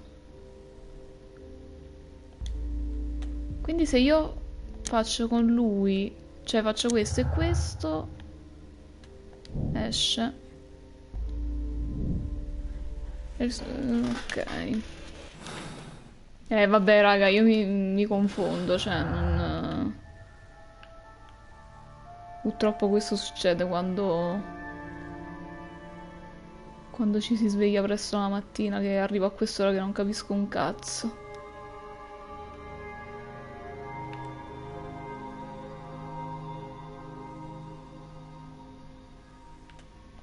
D: Quindi se io faccio con lui, cioè faccio questo e questo, esce. Ok. Vabbè raga, io mi confondo, cioè non... Purtroppo questo succede quando ci si sveglia presto la mattina, che arrivo a quest'ora che non capisco un cazzo.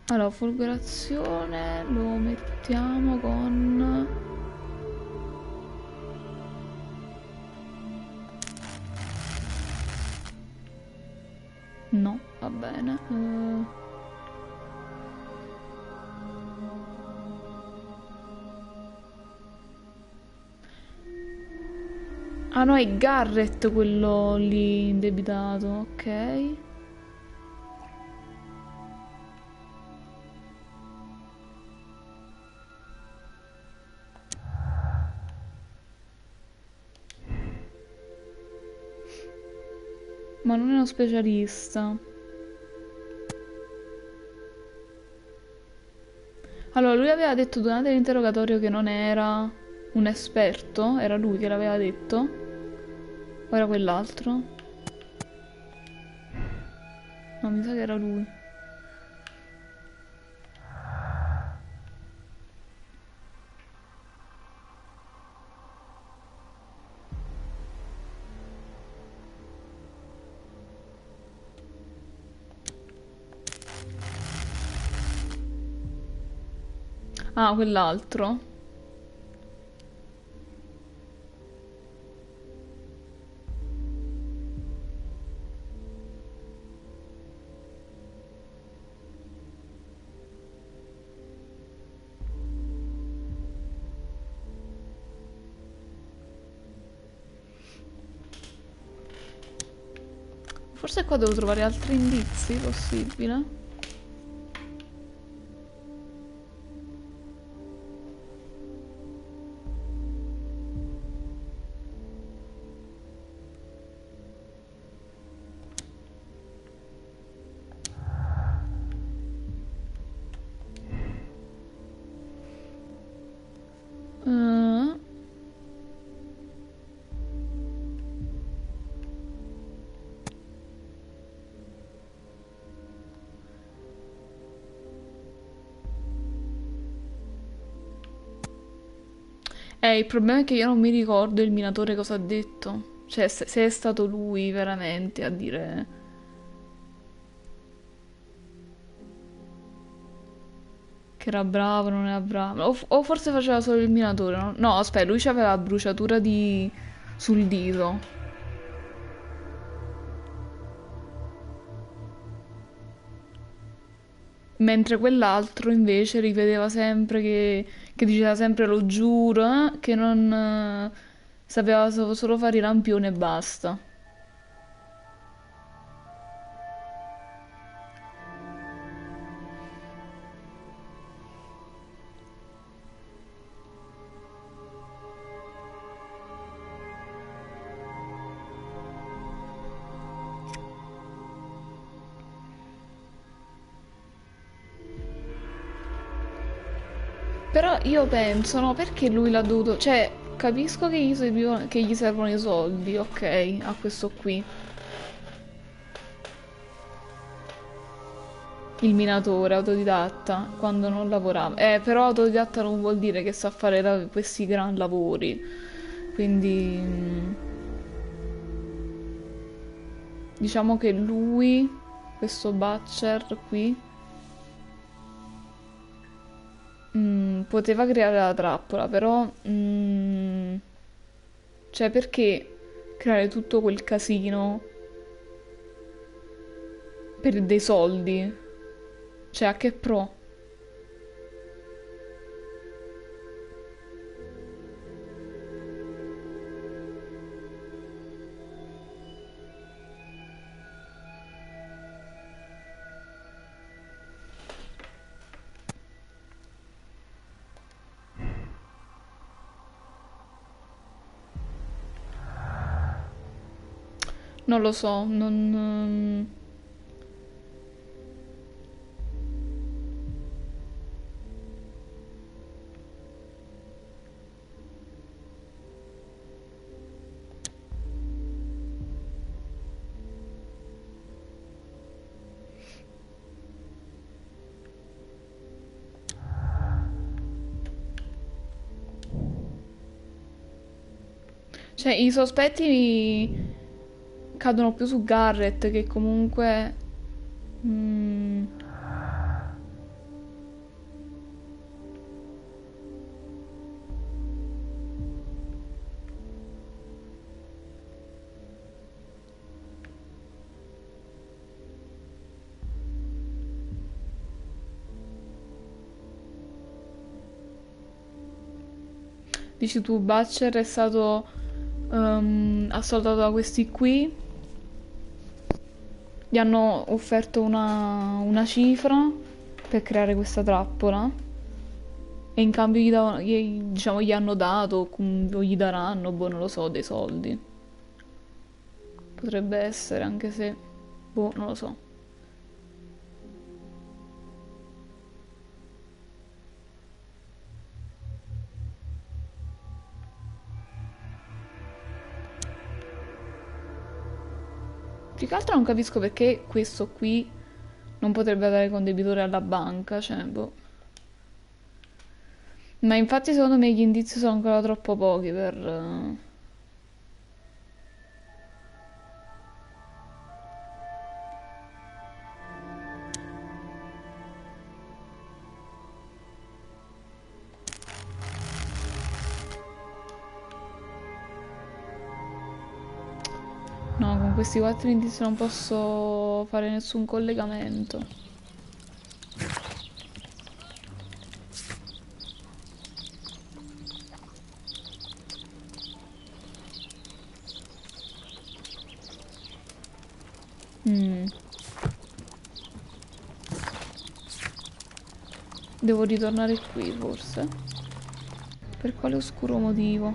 D: Allora, folgorazione lo mettiamo con... No, va bene. Ah no, è Garrett quello lì indebitato, ok. Ma non è uno specialista. Allora, lui aveva detto durante l'interrogatorio che non era un esperto, era lui che l'aveva detto. O era quell'altro? No, mi sa che era lui. Ah, quell'altro. Forse qua devo trovare altri indizi, possibile? Il problema è che io non mi ricordo il minatore cosa ha detto. Cioè, se è stato lui veramente a dire... Che era bravo, non era bravo. O forse faceva solo il minatore. No, no, aspetta, lui aveva la bruciatura sul dito. Mentre quell'altro invece rivedeva sempre che diceva sempre lo giuro, che non sapeva solo fare i lampioni e basta. Però io penso, no, perché lui l'ha dovuto... Cioè, capisco che che gli servono i soldi, ok, a questo qui. Il minatore, autodidatta, quando non lavorava. Però autodidatta non vuol dire che sa fare questi gran lavori. Quindi... diciamo che lui, questo Butcher qui... poteva creare la trappola, però... cioè, perché creare tutto quel casino per dei soldi? Cioè, a che pro? Non lo so, non... Cioè, i sospetti cadono più su Garrett, che comunque... Dici tu, Butcher è stato assoldato da questi qui, gli hanno offerto una cifra per creare questa trappola e in cambio diciamo, gli hanno dato o gli daranno, boh, non lo so, dei soldi. Potrebbe essere, anche se, boh, non lo so. Più che altro non capisco perché questo qui non potrebbe dare condebitore alla banca, cioè, boh. Ma infatti secondo me gli indizi sono ancora troppo pochi per... No, con questi 4 indizi non posso fare nessun collegamento. Devo ritornare qui, forse? Per quale oscuro motivo?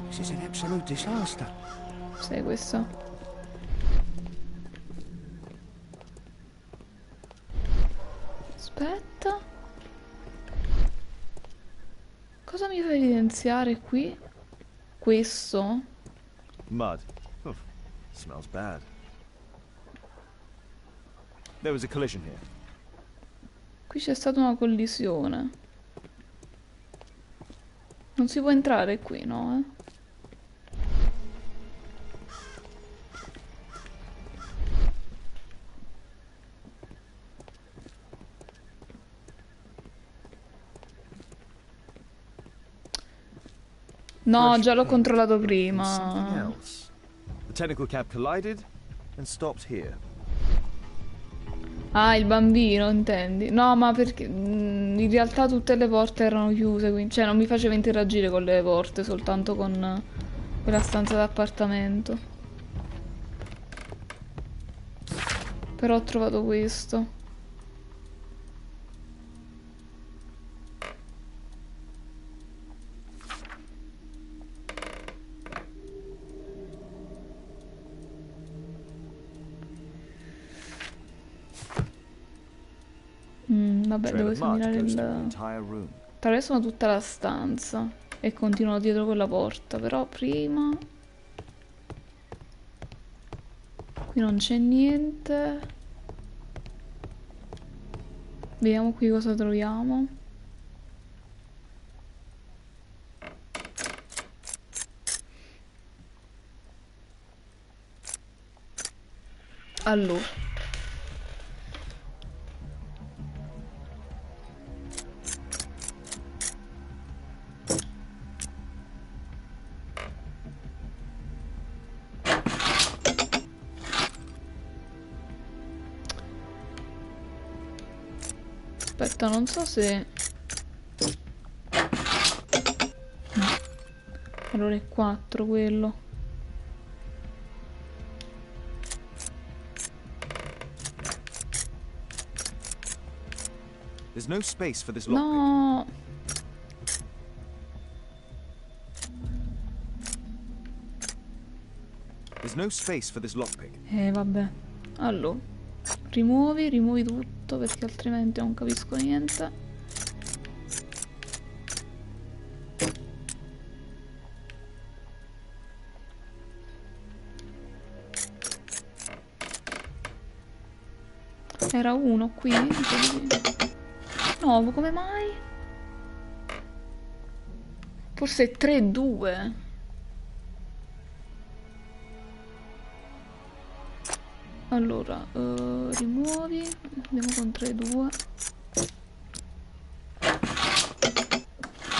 C: This is an absolute disaster.
D: Sai questa? Aspetta. Cosa mi fa evidenziare qui? Questo?
F: Mud. Oof. Smells bad. There was a collision here.
D: Qui c'è stata una collisione. Non si può entrare qui, no? No, già l'ho controllato prima.
F: The technical cab collided and stopped here.
D: Ah, il bambino, intendi? No, ma perché in realtà tutte le porte erano chiuse, quindi, cioè non mi faceva interagire con le porte, soltanto con quella stanza d'appartamento. Però ho trovato questo. Vabbè, devo esaminare il... Attraversano tutta la stanza e continuano dietro quella porta, però prima... Qui non c'è niente. Vediamo qui cosa troviamo. Allora. Aspetta, non so se... Allora è 4 quello.
F: There's no space for this lockpick.
D: No.
F: There's no space for this lockpick.
D: Vabbè. Allora, rimuovi tutto perché altrimenti non capisco niente. Era uno qui? No, come mai? Forse è 3-2. Allora, rimuovi. Andiamo con 3-2.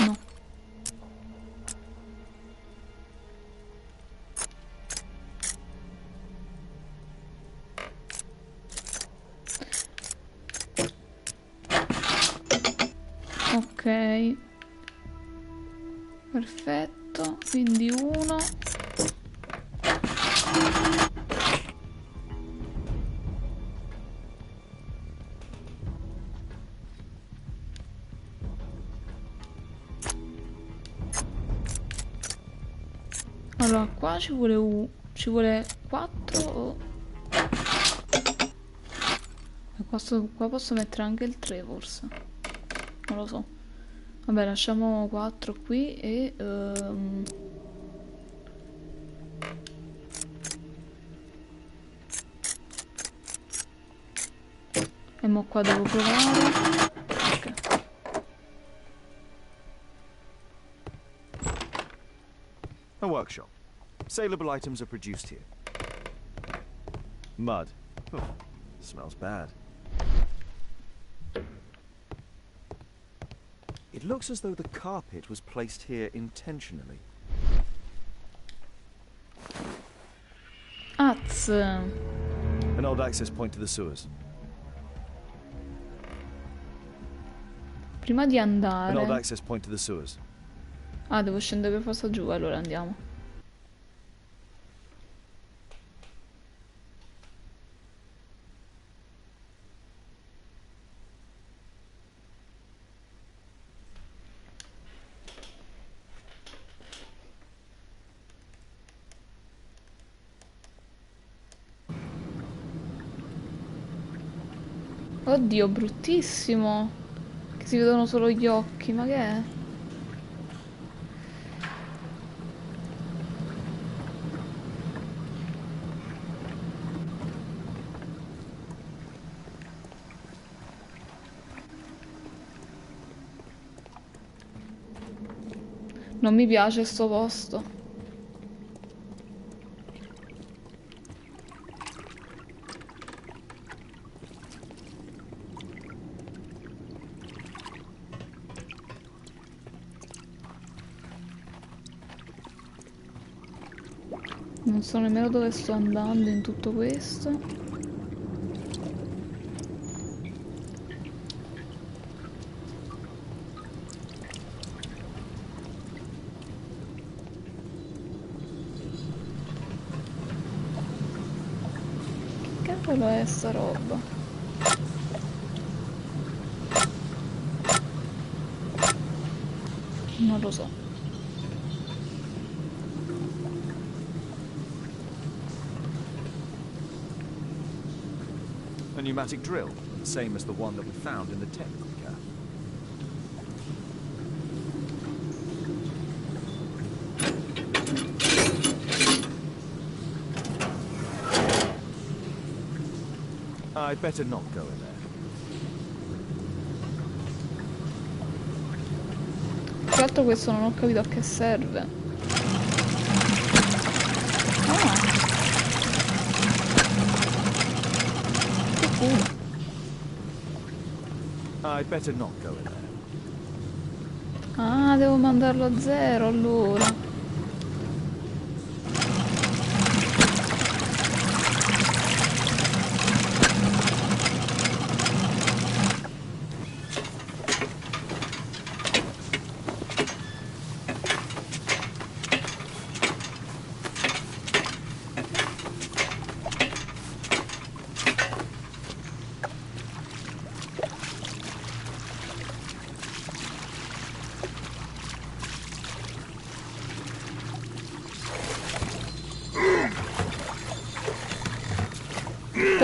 D: No. Ok. Perfetto. Quindi 1. Allora, qua ci vuole 4. Qua posso mettere anche il 3 forse. Non lo so. Vabbè, lasciamo 4 qui e mo qua devo provare. Ok.
F: A workshop. Saleable items are produced here. Mud. Oh, smells bad. It looks as though the carpet was placed here intentionally.
D: Az.
F: An old access point to the sewers.
D: Prima di
F: An old
D: andare.
F: access point to the sewers.
D: Ah, devo scendere per forza giù, allora andiamo. Oddio, bruttissimo. Che si vedono solo gli occhi, ma che è? Non mi piace sto posto. Non so nemmeno dove sto andando in tutto questo. Che cavolo è sta roba? Non lo so.
F: A pneumatic drill, the same as the one that we found in the technical cache. I'd better not go in there.
D: Tra l'altro questo non ho capito a che serve. Ah. Che culo.
F: I'd better not go in there.
D: Ah, devo mandarlo a 0 allora.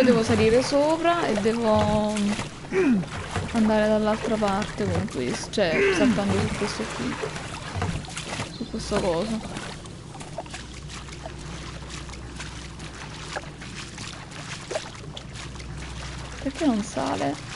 D: Poi devo salire sopra e devo andare dall'altra parte con questo, cioè saltando su questo qui, su questo coso. Perché non sale?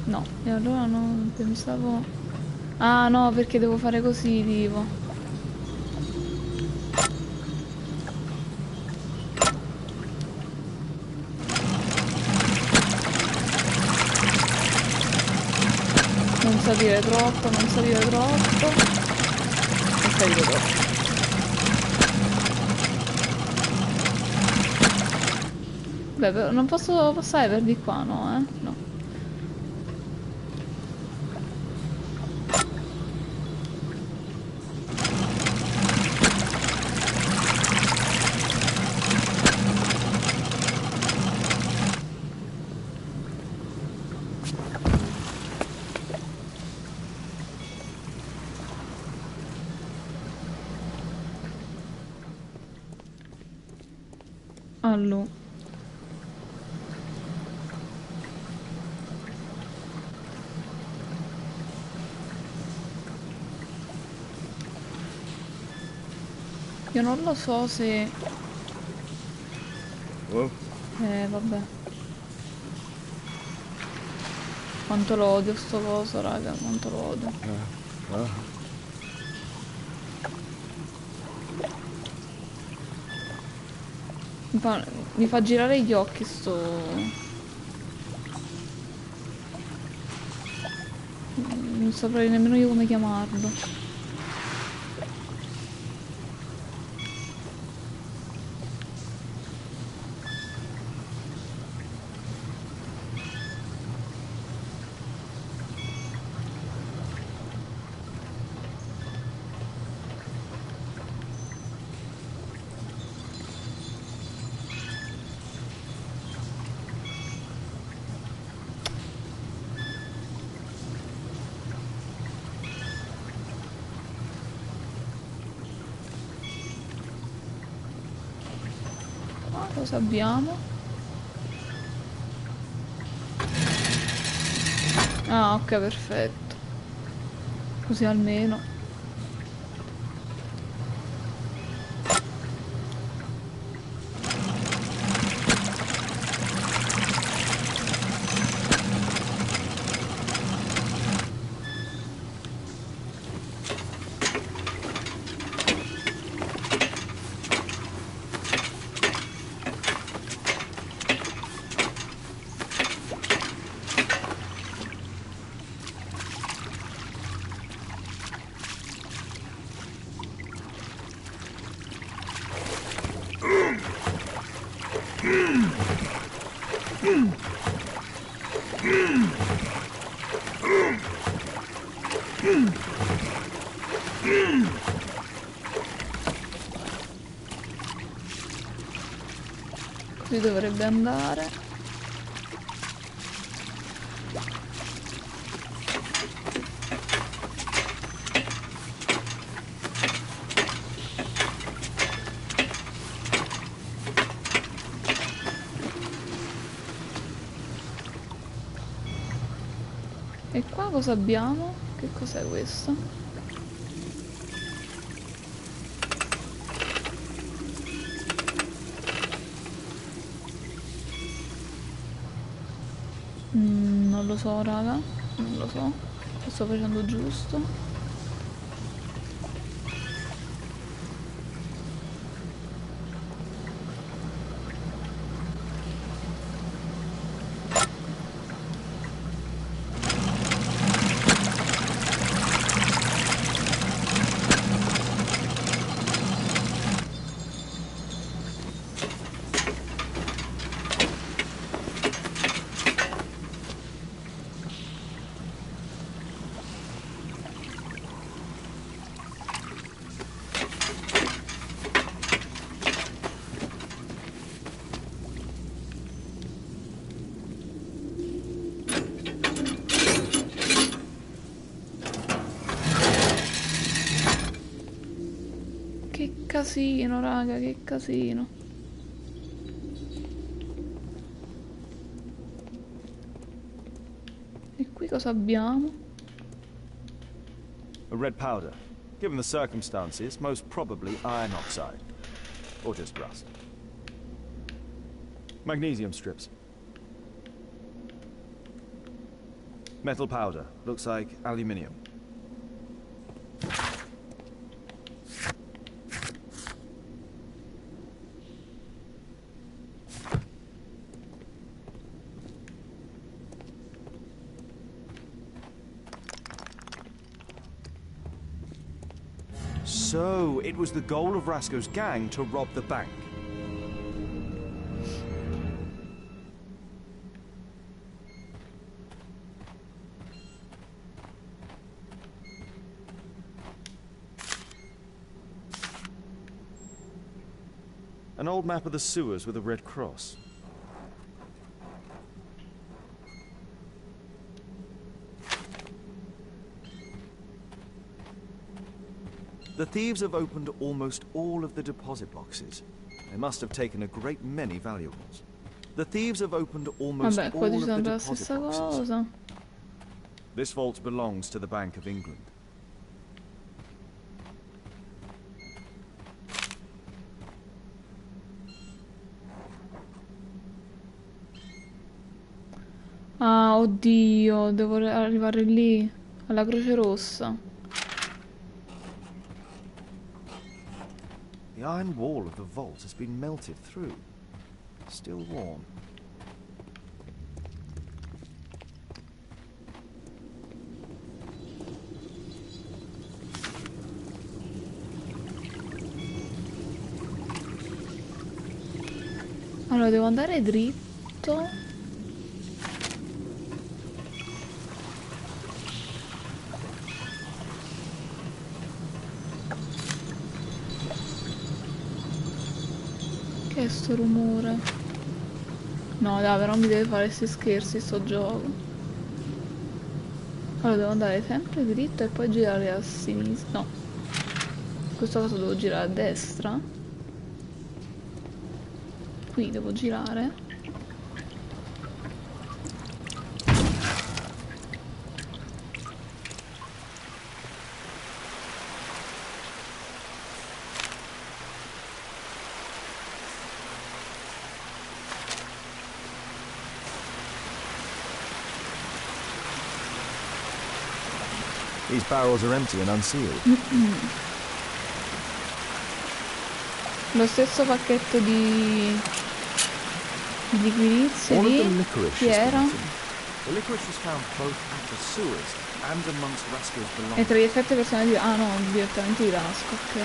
D: No, e allora no, pensavo... Ah no, perché devo fare così, tipo. Non salire troppo, non salire troppo. Non salire troppo. Beh, però non posso passare per di qua, no, No. Allora. Io non lo so se... vabbè. Quanto lo odio sto coso, raga, quanto lo odio. Mi fa girare gli occhi sto... Non saprei nemmeno io come chiamarlo. Cosa abbiamo? Ah, ok, perfetto. Così almeno. Così dovrebbe andare. E qua cosa abbiamo? Che cos'è questo? Non lo so, raga. Non lo so. Lo sto facendo giusto. casino, raga, che casino. E qui cosa abbiamo?
F: A red powder. Given the circumstances, most probably iron oxide. Or just rust. Magnesium strips. Metal powder. Looks like aluminium. So, it was the goal of Rasko's gang to rob the bank. An old map of the sewers with a red cross. The thieves have opened almost all of the deposit boxes. They must have taken a great many valuables. The thieves have opened almost
D: Vabbè, qua
F: all
D: ci
F: of the
D: sembra la
F: deposit
D: stessa
F: boxes.
D: cosa.
F: This vault belongs to the Bank of England.
D: Ah, oddio, devo arrivare lì, alla Croce Rossa.
F: The iron wall of the vault has been melted through. Still warm.
D: Allora, devo andare dritto. Che è sto rumore? No, dai, però mi deve fare questi scherzi sto gioco. Allora, devo andare sempre dritto e poi girare a sinistra. No. In questo caso devo girare a destra. Qui devo girare.
F: These barrels are empty and unsealed.
D: Lo stesso pacchetto di liquirizia
F: All of the
D: lì.
F: licorice
D: Chi
F: has
D: era?
F: been eaten. The licorice was found both at the sewers and amongst Rasko's
D: E
F: belongings.
D: tra gli effetti personali di... Ah no, direttamente di Rasco, ok.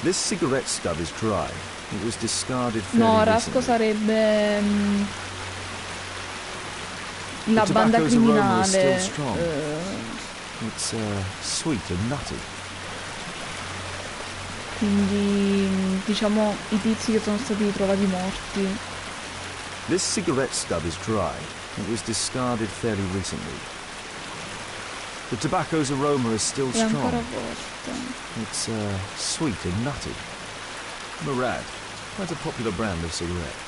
F: This cigarette stub is dry. It was discarded fairly
D: No, Rasco
F: recently.
D: sarebbe la
F: The
D: banda
F: tobacco's aroma is
D: criminale.
F: still strong. It's sweet and nutty.
D: Quindi diciamo i tizi che sono stati trovati morti.
F: This cigarette stub is dry. It was discarded fairly recently. The tobacco's aroma is still
D: È ancora
F: strong.
D: forte.
F: It's sweet and nutty. Murad, quite a popular brand of cigarette.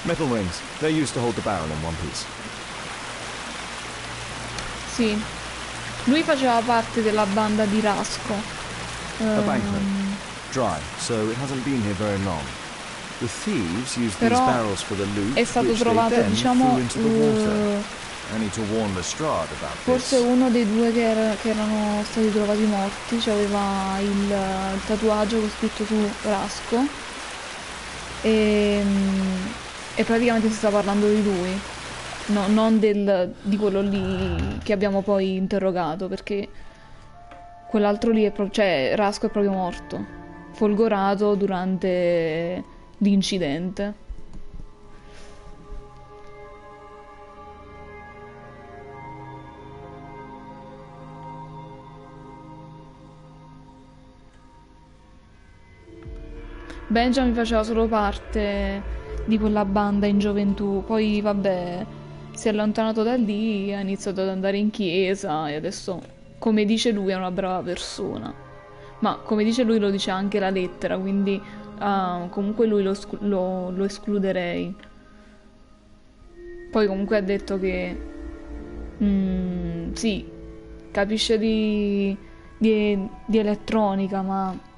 F: Metal rings. They're used to hold the barrel in one piece.
D: Sì. Lui faceva parte della banda di Rasco.
F: A banknote. Dry, so it hasn't been here very long. The thieves used these
D: Però
F: barrels for the loot,
D: è stato
F: which they
D: trovato,
F: then
D: diciamo,
F: threw into the water. I need to warn Lestrade about
D: forse
F: this.
D: uno dei due che erano stati trovati morti, cioè aveva il tatuaggio con scritto su Rasco e praticamente si sta parlando di lui, no, non di quello lì che abbiamo poi interrogato, perché quell'altro lì è cioè Rasco è proprio morto, folgorato durante l'incidente. Benjamin faceva solo parte di quella banda in gioventù, poi vabbè, si è allontanato da lì, ha iniziato ad andare in chiesa e adesso, come dice lui, è una brava persona. Ma come dice lui lo dice anche la lettera, quindi comunque lui lo escluderei. Poi comunque ha detto che sì, capisce di elettronica, ma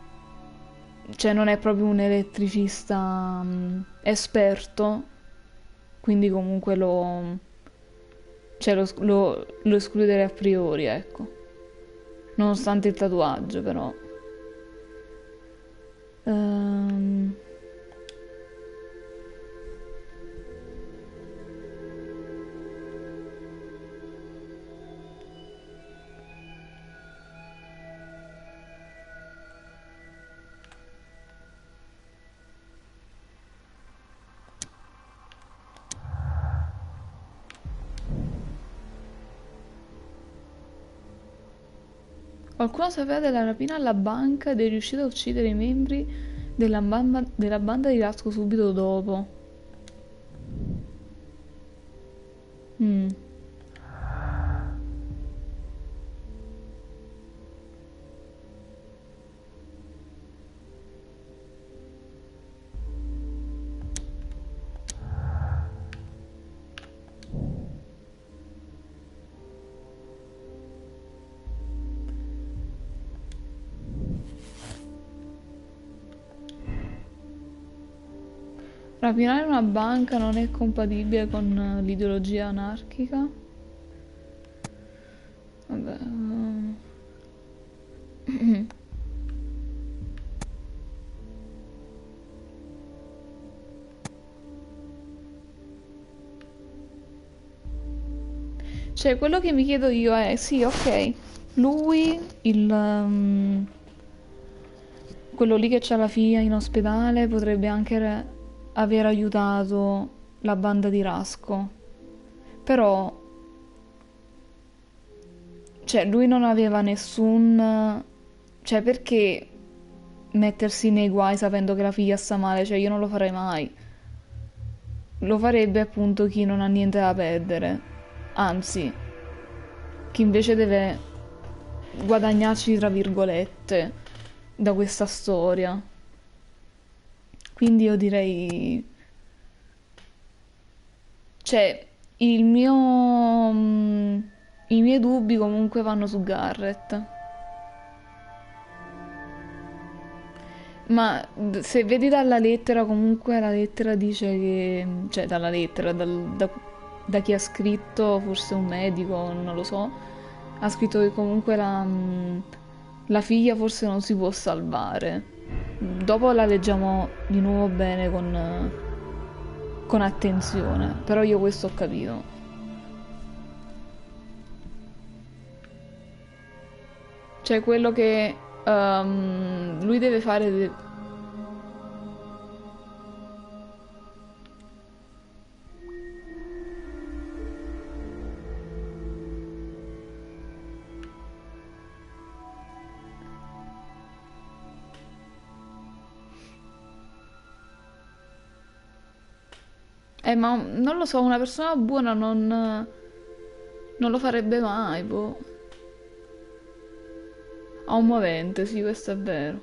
D: cioè non è proprio un elettricista esperto, quindi comunque cioè lo escluderei a priori, ecco. Nonostante il tatuaggio, però. Qualcuno sapeva della rapina alla banca ed è riuscito a uccidere i membri della banda di Rasco subito dopo. Rapinare una banca non è compatibile con l'ideologia anarchica? Vabbè. Cioè, quello che mi chiedo io è, sì, ok, lui, quello lì che c'ha la figlia in ospedale, potrebbe anche aver aiutato la banda di Rasco. Però, cioè, lui non aveva nessun... Cioè, perché mettersi nei guai sapendo che la figlia sta male? Cioè, io non lo farei mai. Lo farebbe appunto chi non ha niente da perdere. Anzi, chi invece deve guadagnarci, tra virgolette, da questa storia. Quindi io direi... Cioè, i miei dubbi comunque vanno su Garrett. Ma se vedi dalla lettera, comunque la lettera dice che... Cioè, dalla lettera, da chi ha scritto, forse un medico, non lo so, ha scritto che comunque la figlia forse non si può salvare. Dopo la leggiamo di nuovo bene con attenzione, però io questo ho capito. Cioè quello che lui deve fare... ma non lo so, una persona buona non lo farebbe mai, boh. Ha un movente, sì, questo è vero.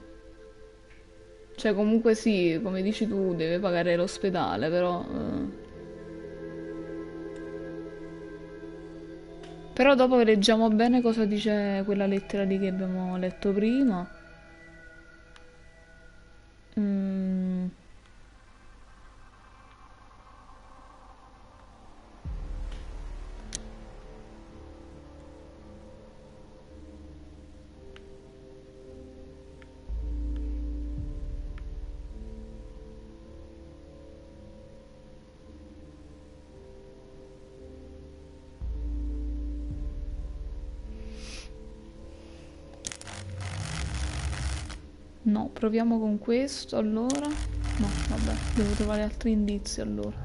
D: Cioè, comunque sì, come dici tu, deve pagare l'ospedale, però... Però dopo leggiamo bene cosa dice quella lettera lì che abbiamo letto prima. No, proviamo con questo allora. No, vabbè, devo trovare altri indizi allora.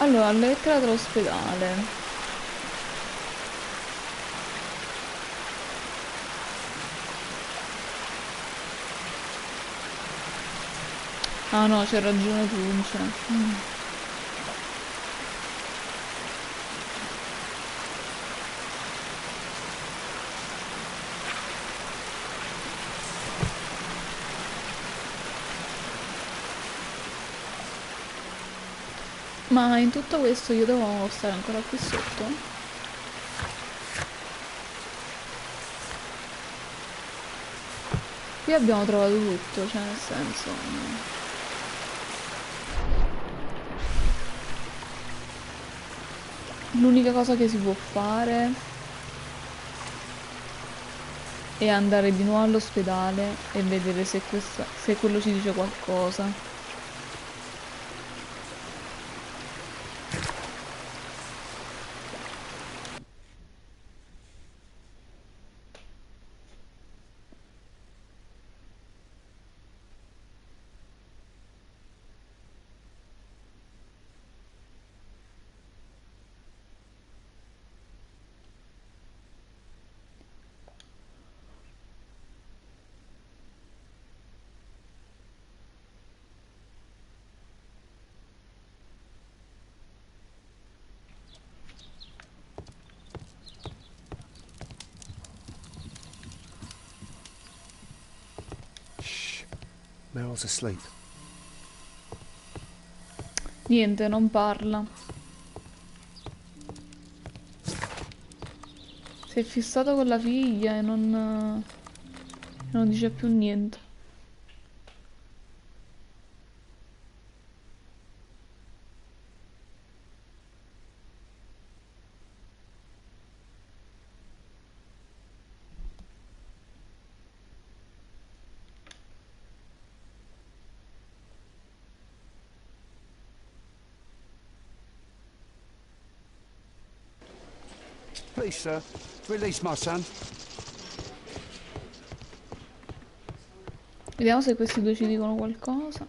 D: Allora, lettera dall'ospedale. Ah no, c'hai ragione tu, cioè. Ma in tutto questo io devo stare ancora qui sotto? Qui abbiamo trovato tutto, cioè nel senso... L'unica cosa che si può fare è andare di nuovo all'ospedale e vedere se quello ci dice qualcosa.
G: Meryl's asleep.
D: Niente, non parla. Si è fissato con la figlia e non dice più niente.
C: Please, sir, release my son.
D: Vediamo se questi due ci dicono qualcosa.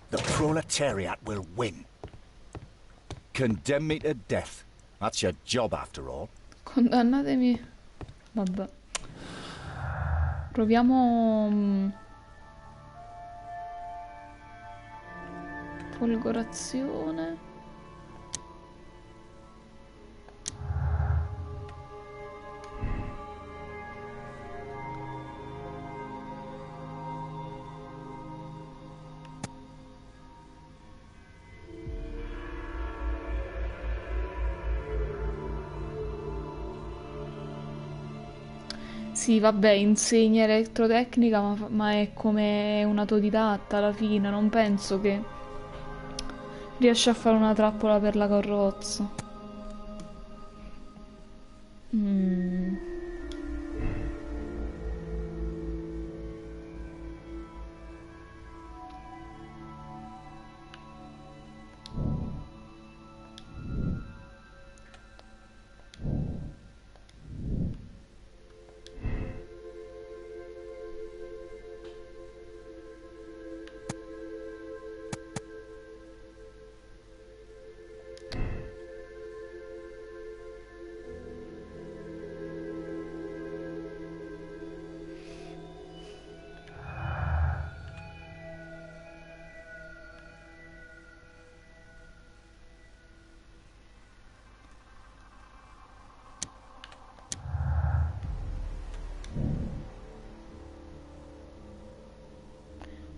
E: The proletariat will win. Condemn me to death. That's your job, after all.
D: Condannatemi. Vabbè. Proviamo... folgorazione. Sì, vabbè, insegna elettrotecnica, ma è come un autodidatta alla fine, non penso che riesce a fare una trappola per la carrozza.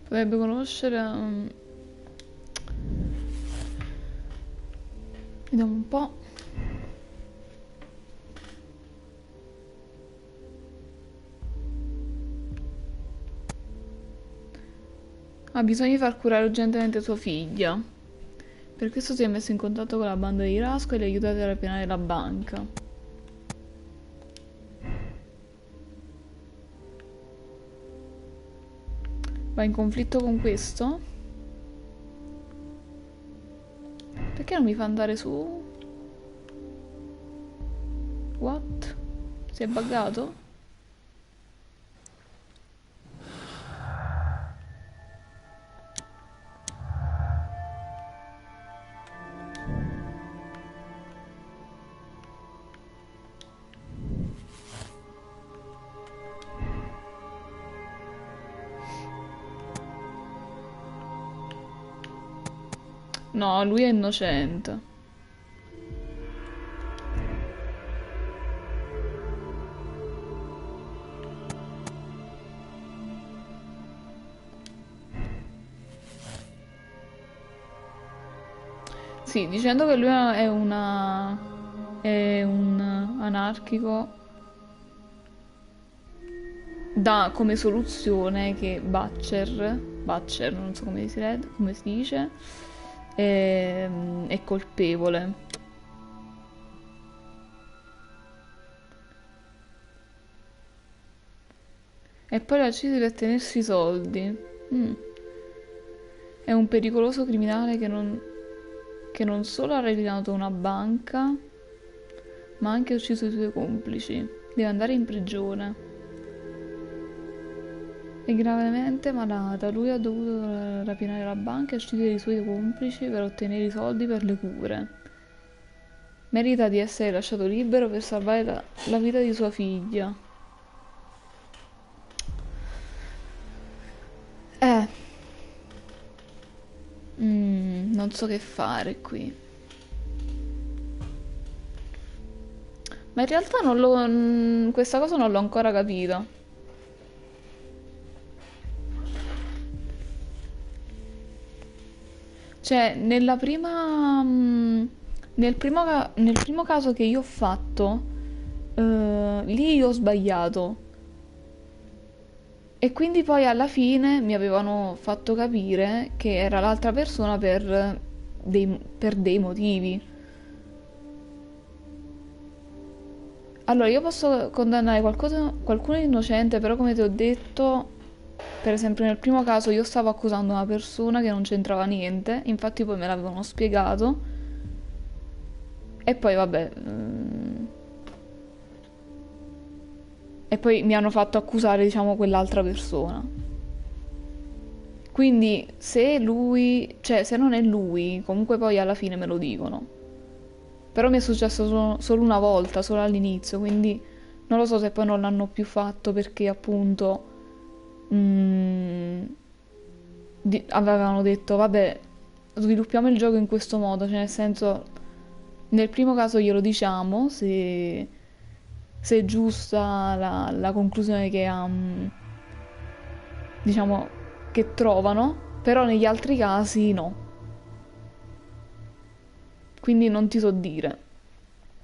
D: Potrebbe conoscere... Vediamo un po'. Ha bisogno di far curare urgentemente sua figlia. Per questo si è messo in contatto con la banda di Rasco e li ha aiutati a rapinare la banca. Va in conflitto con questo? Perché non mi fa andare su? What? Si è buggato? No, lui è innocente. Sì, dicendo che lui è un anarchico, dà come soluzione che Butcher, non so come si dice, è colpevole. E poi la uccide per tenersi i soldi. È un pericoloso criminale che non solo ha rovinato una banca, ma ha anche ucciso i suoi complici. Deve andare in prigione. È gravemente malata. Lui ha dovuto rapinare la banca e uccidere i suoi complici per ottenere i soldi per le cure. Merita di essere lasciato libero per salvare la vita di sua figlia. Non so che fare qui. Ma in realtà questa cosa non l'ho ancora capita. Cioè, nel primo caso che io ho fatto, lì io ho sbagliato. E quindi poi alla fine mi avevano fatto capire che era l'altra persona per dei motivi. Allora, io posso condannare qualcuno di innocente, però come ti ho detto, per esempio nel primo caso io stavo accusando una persona che non c'entrava niente, infatti poi me l'avevano spiegato. E poi vabbè... E poi mi hanno fatto accusare, diciamo, quell'altra persona. Quindi se non è lui, comunque poi alla fine me lo dicono. Però mi è successo solo una volta, solo all'inizio, quindi non lo so se poi non l'hanno più fatto perché appunto avevano detto vabbè, sviluppiamo il gioco in questo modo, cioè nel senso nel primo caso glielo diciamo se è giusta la conclusione che diciamo che trovano, però negli altri casi no. Quindi non ti so dire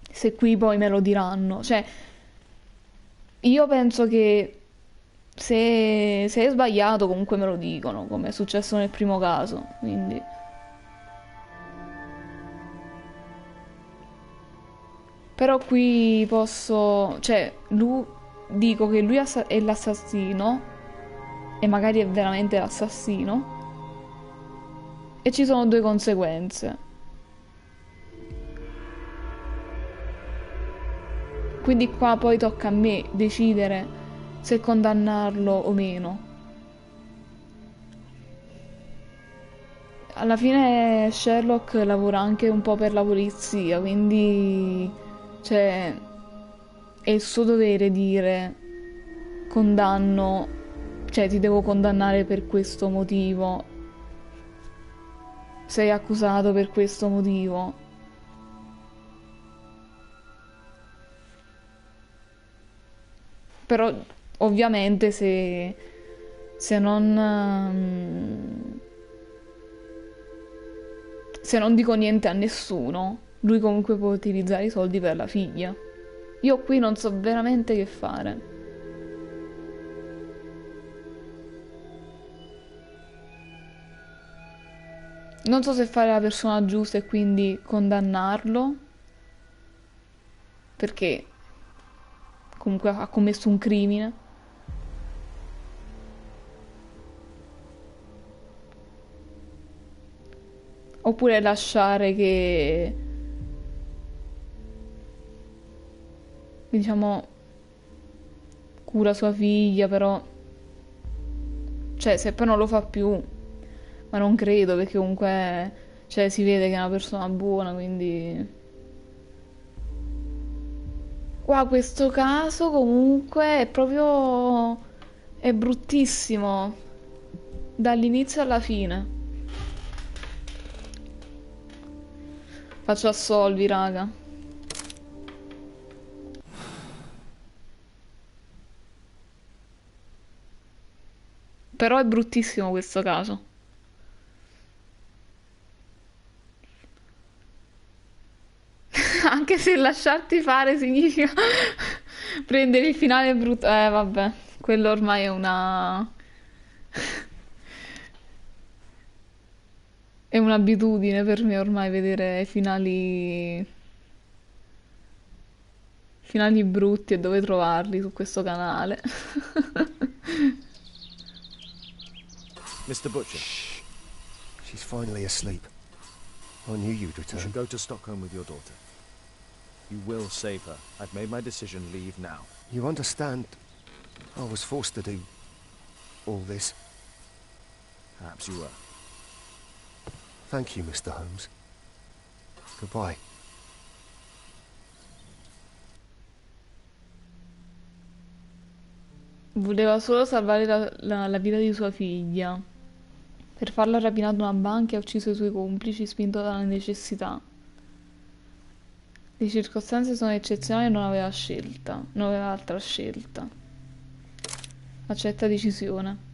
D: se qui poi me lo diranno. Cioè, io penso che se è sbagliato comunque me lo dicono, come è successo nel primo caso, quindi... Però qui posso... Cioè, dico che lui è l'assassino, e magari è veramente l'assassino, e ci sono due conseguenze. Quindi qua poi tocca a me decidere se condannarlo o meno. Alla fine Sherlock lavora anche un po' per la polizia, quindi... Cioè, è il suo dovere dire condanno, cioè ti devo condannare per questo motivo, sei accusato per questo motivo. Però ovviamente se non dico niente a nessuno, lui comunque può utilizzare i soldi per la figlia. Io qui non so veramente che fare. Non so se fare la persona giusta e quindi condannarlo, perché comunque ha commesso un crimine. Oppure lasciare che, diciamo, cura sua figlia, però... Cioè, se poi non lo fa più... Ma non credo, perché comunque... Cioè, si vede che è una persona buona, quindi... Qua questo caso comunque è proprio... È bruttissimo. Dall'inizio alla fine. Faccio assolvi, raga. Però è bruttissimo questo caso. Anche se lasciarti fare significa prendere il finale brutto. Vabbè, quello ormai è una... è un'abitudine per me ormai vedere finali... finali brutti e dove trovarli su questo canale.
F: Mr. Butcher.
G: Shh. She's finally asleep. I knew you'd
F: You
G: return.
F: should go to Stockholm with your daughter. You will save her. I've made my decision. Leave now.
G: You understand I was forced to do all this.
F: Perhaps you were.
G: Thank you, Mr. Holmes. Goodbye.
D: Voleva solo salvare la vita di sua figlia. Per farlo ha rapinato una banca e ha ucciso i suoi complici, spinto dalla necessità. Le circostanze sono eccezionali e non aveva scelta. Non aveva altra scelta. Accetta decisione.